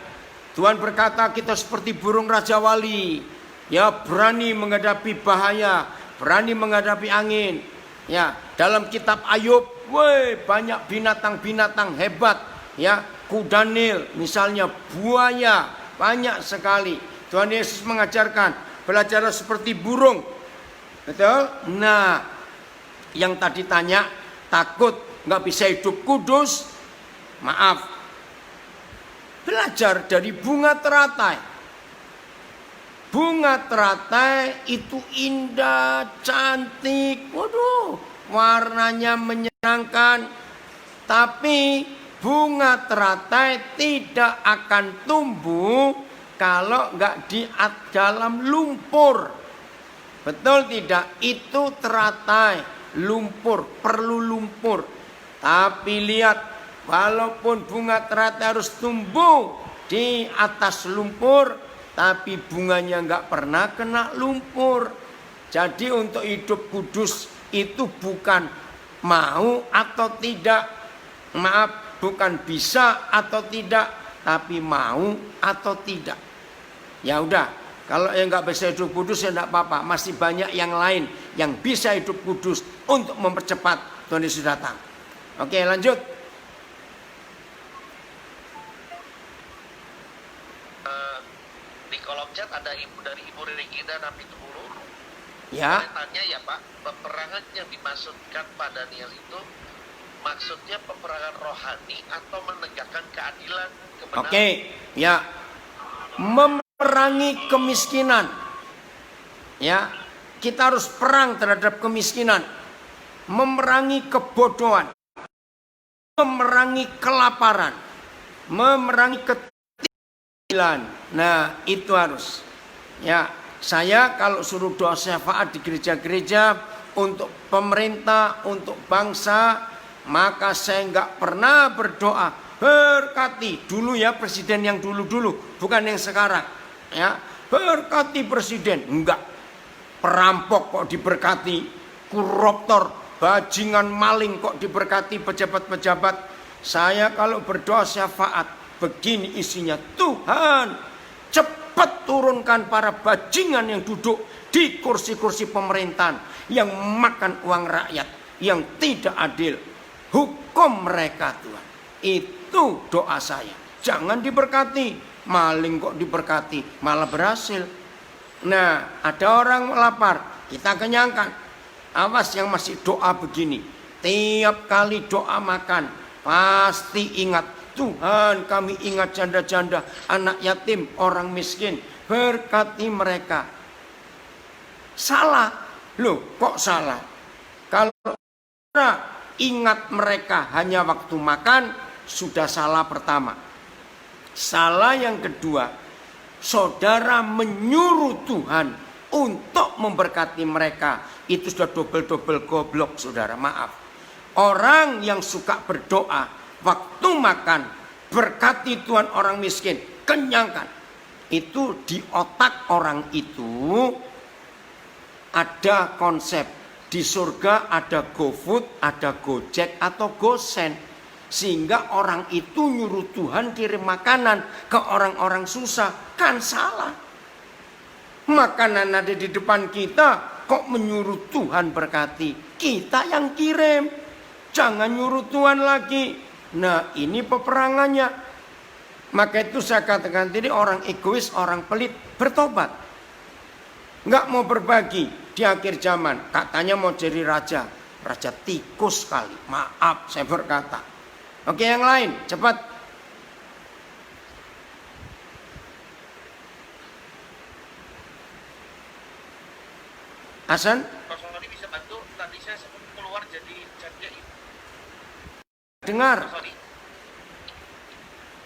Tuhan berkata kita seperti burung Raja Wali. Ya, berani menghadapi bahaya, berani menghadapi angin. Ya, dalam kitab Ayub, banyak binatang-binatang hebat. Ya, kuda Nil, misalnya buaya, banyak sekali. Tuhan Yesus mengajarkan belajar seperti burung. Betul? Nah, yang tadi tanya takut nggak bisa hidup kudus, maaf, belajar dari bunga teratai. Bunga teratai itu indah, cantik, waduh, warnanya menyenangkan. Tapi bunga teratai tidak akan tumbuh kalau nggak di dalam lumpur. Betul tidak? Itu teratai, lumpur, perlu lumpur. Tapi lihat, walaupun bunga teratai harus tumbuh di atas lumpur, tapi bunganya nggak pernah kena lumpur. Jadi untuk hidup kudus itu bukan mau atau tidak, maaf, bukan bisa atau tidak, tapi mau atau tidak. Ya udah, Kalau yang nggak bisa hidup kudus ya enggak apa-apa. Masih banyak yang lain yang bisa hidup kudus untuk mempercepat Tuhan Yesus datang. Oke, lanjut. Di kolom chat ada dari Ibu Regina Napitupulu. Ya. Tanya ya Pak, peperangan yang dimaksudkan Pak Daniel itu maksudnya peperangan rohani atau menegakkan keadilan, kebenaran? Oke, ya. Memerangi kemiskinan. Ya, kita harus perang terhadap kemiskinan. Memerangi kebodohan. Memerangi kelaparan. Memerangi ketinggalan. Nah, itu harus. Ya, saya kalau suruh doa syafaat di gereja-gereja untuk pemerintah, untuk bangsa, maka saya nggak pernah berdoa berkati dulu ya presiden yang dulu-dulu, bukan yang sekarang. Ya, berkati presiden, enggak. Perampok kok diberkati, koruptor, bajingan maling kok diberkati pejabat-pejabat. Saya kalau berdoa syafaat begini isinya, Tuhan cepat turunkan para bajingan yang duduk di kursi-kursi pemerintahan, yang makan uang rakyat, yang tidak adil. Hukum mereka Tuhan. Itu doa saya. Jangan diberkati. Maling kok diberkati, malah berhasil. Nah, ada orang lapar, kita kenyangkan. Awas yang masih doa begini. Tiap kali doa makan, pasti ingat, Tuhan kami ingat janda-janda, anak yatim, orang miskin. Berkati mereka. Salah. Loh, kok salah? Kalau ingat mereka hanya waktu makan, sudah salah pertama. Salah yang kedua, saudara menyuruh Tuhan untuk memberkati mereka. Itu sudah double-double goblok, saudara. Maaf. Orang yang suka berdoa waktu makan, berkati Tuhan orang miskin, kenyangkan. Itu di otak orang itu ada konsep. Di surga ada GoFood, ada Gojek atau Gosen. Sehingga orang itu nyuruh Tuhan kirim makanan ke orang-orang susah. Kan salah. Makanan ada di depan kita, kok menyuruh Tuhan berkati? Kita yang kirim. Jangan nyuruh Tuhan lagi. Nah, ini peperangannya. Maka itu saya katakan tadi, orang egois, orang pelit, bertobat. Nggak mau berbagi. Di akhir zaman katanya mau jadi raja. Raja tikus kali. Maaf saya berkata. Oke, yang lain cepat. Hasan? Pak Sony bisa bantu, tadi saya sempat keluar jadi chatnya itu. Dengar. Pak Sony,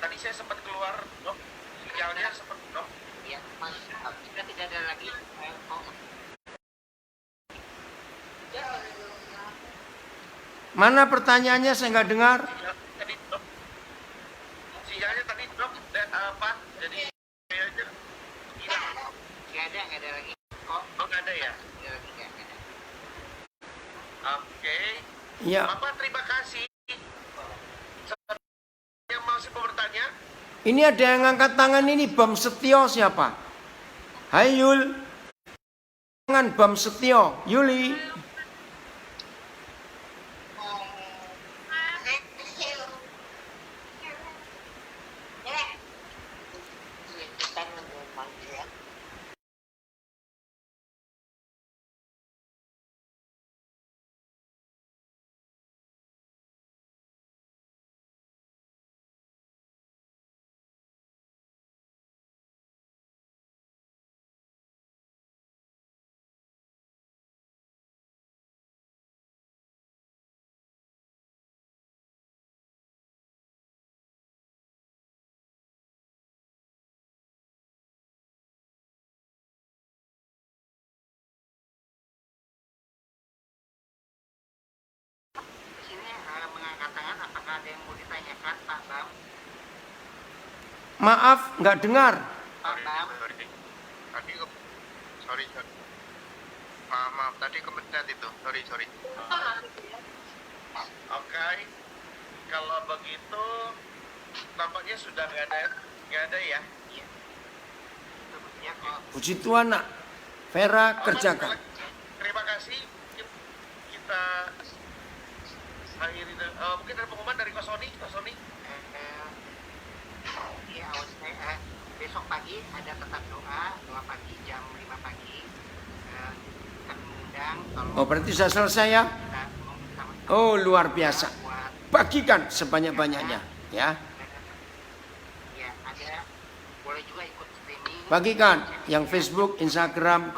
tadi saya sempat keluar, dok. Sinyalnya sempat, dok. Ya, Mas, sudah tidak ada lagi. Mana pertanyaannya, saya nggak dengar. Tadi, dok. Sinyalnya tadi, dok. Dan apa? Jadi kayaknya hilang. Nggak ada lagi. Kok? Oh, nggak ada ya? Nggak ada. Oke. Ya. Bapak terima kasih. Yang masih mau bertanya? Ini ada yang angkat tangan ini, Bam Setio siapa? Hai Yul. Tangan Bam Setio, Yuli. Sini mengangkat tangan, apakah ada yang mau ditanyakan, Pak Bam? Maaf, nggak dengar. Pak Bam? Tadi sorry. Maaf, tadi kebetulan itu. Sorry. Oke. Kalau begitu nampaknya sudah nggak ada ya. Iya. Ya kok. Puji Tuhan nak. Vera kerjakan. Terima kasih. Kita akhiri. Mungkin ada pengumuman dari Ko Sony. Ya, besok pagi ada tetap doa pagi jam 5 pagi. Kami mengundang kalau Oh berarti sudah selesai ya? kita mau bersama-sama Oh luar biasa. buat Bagikan sebanyak-banyaknya ya. ya ada boleh juga ikut streaming. Bagikan yang Facebook, Instagram,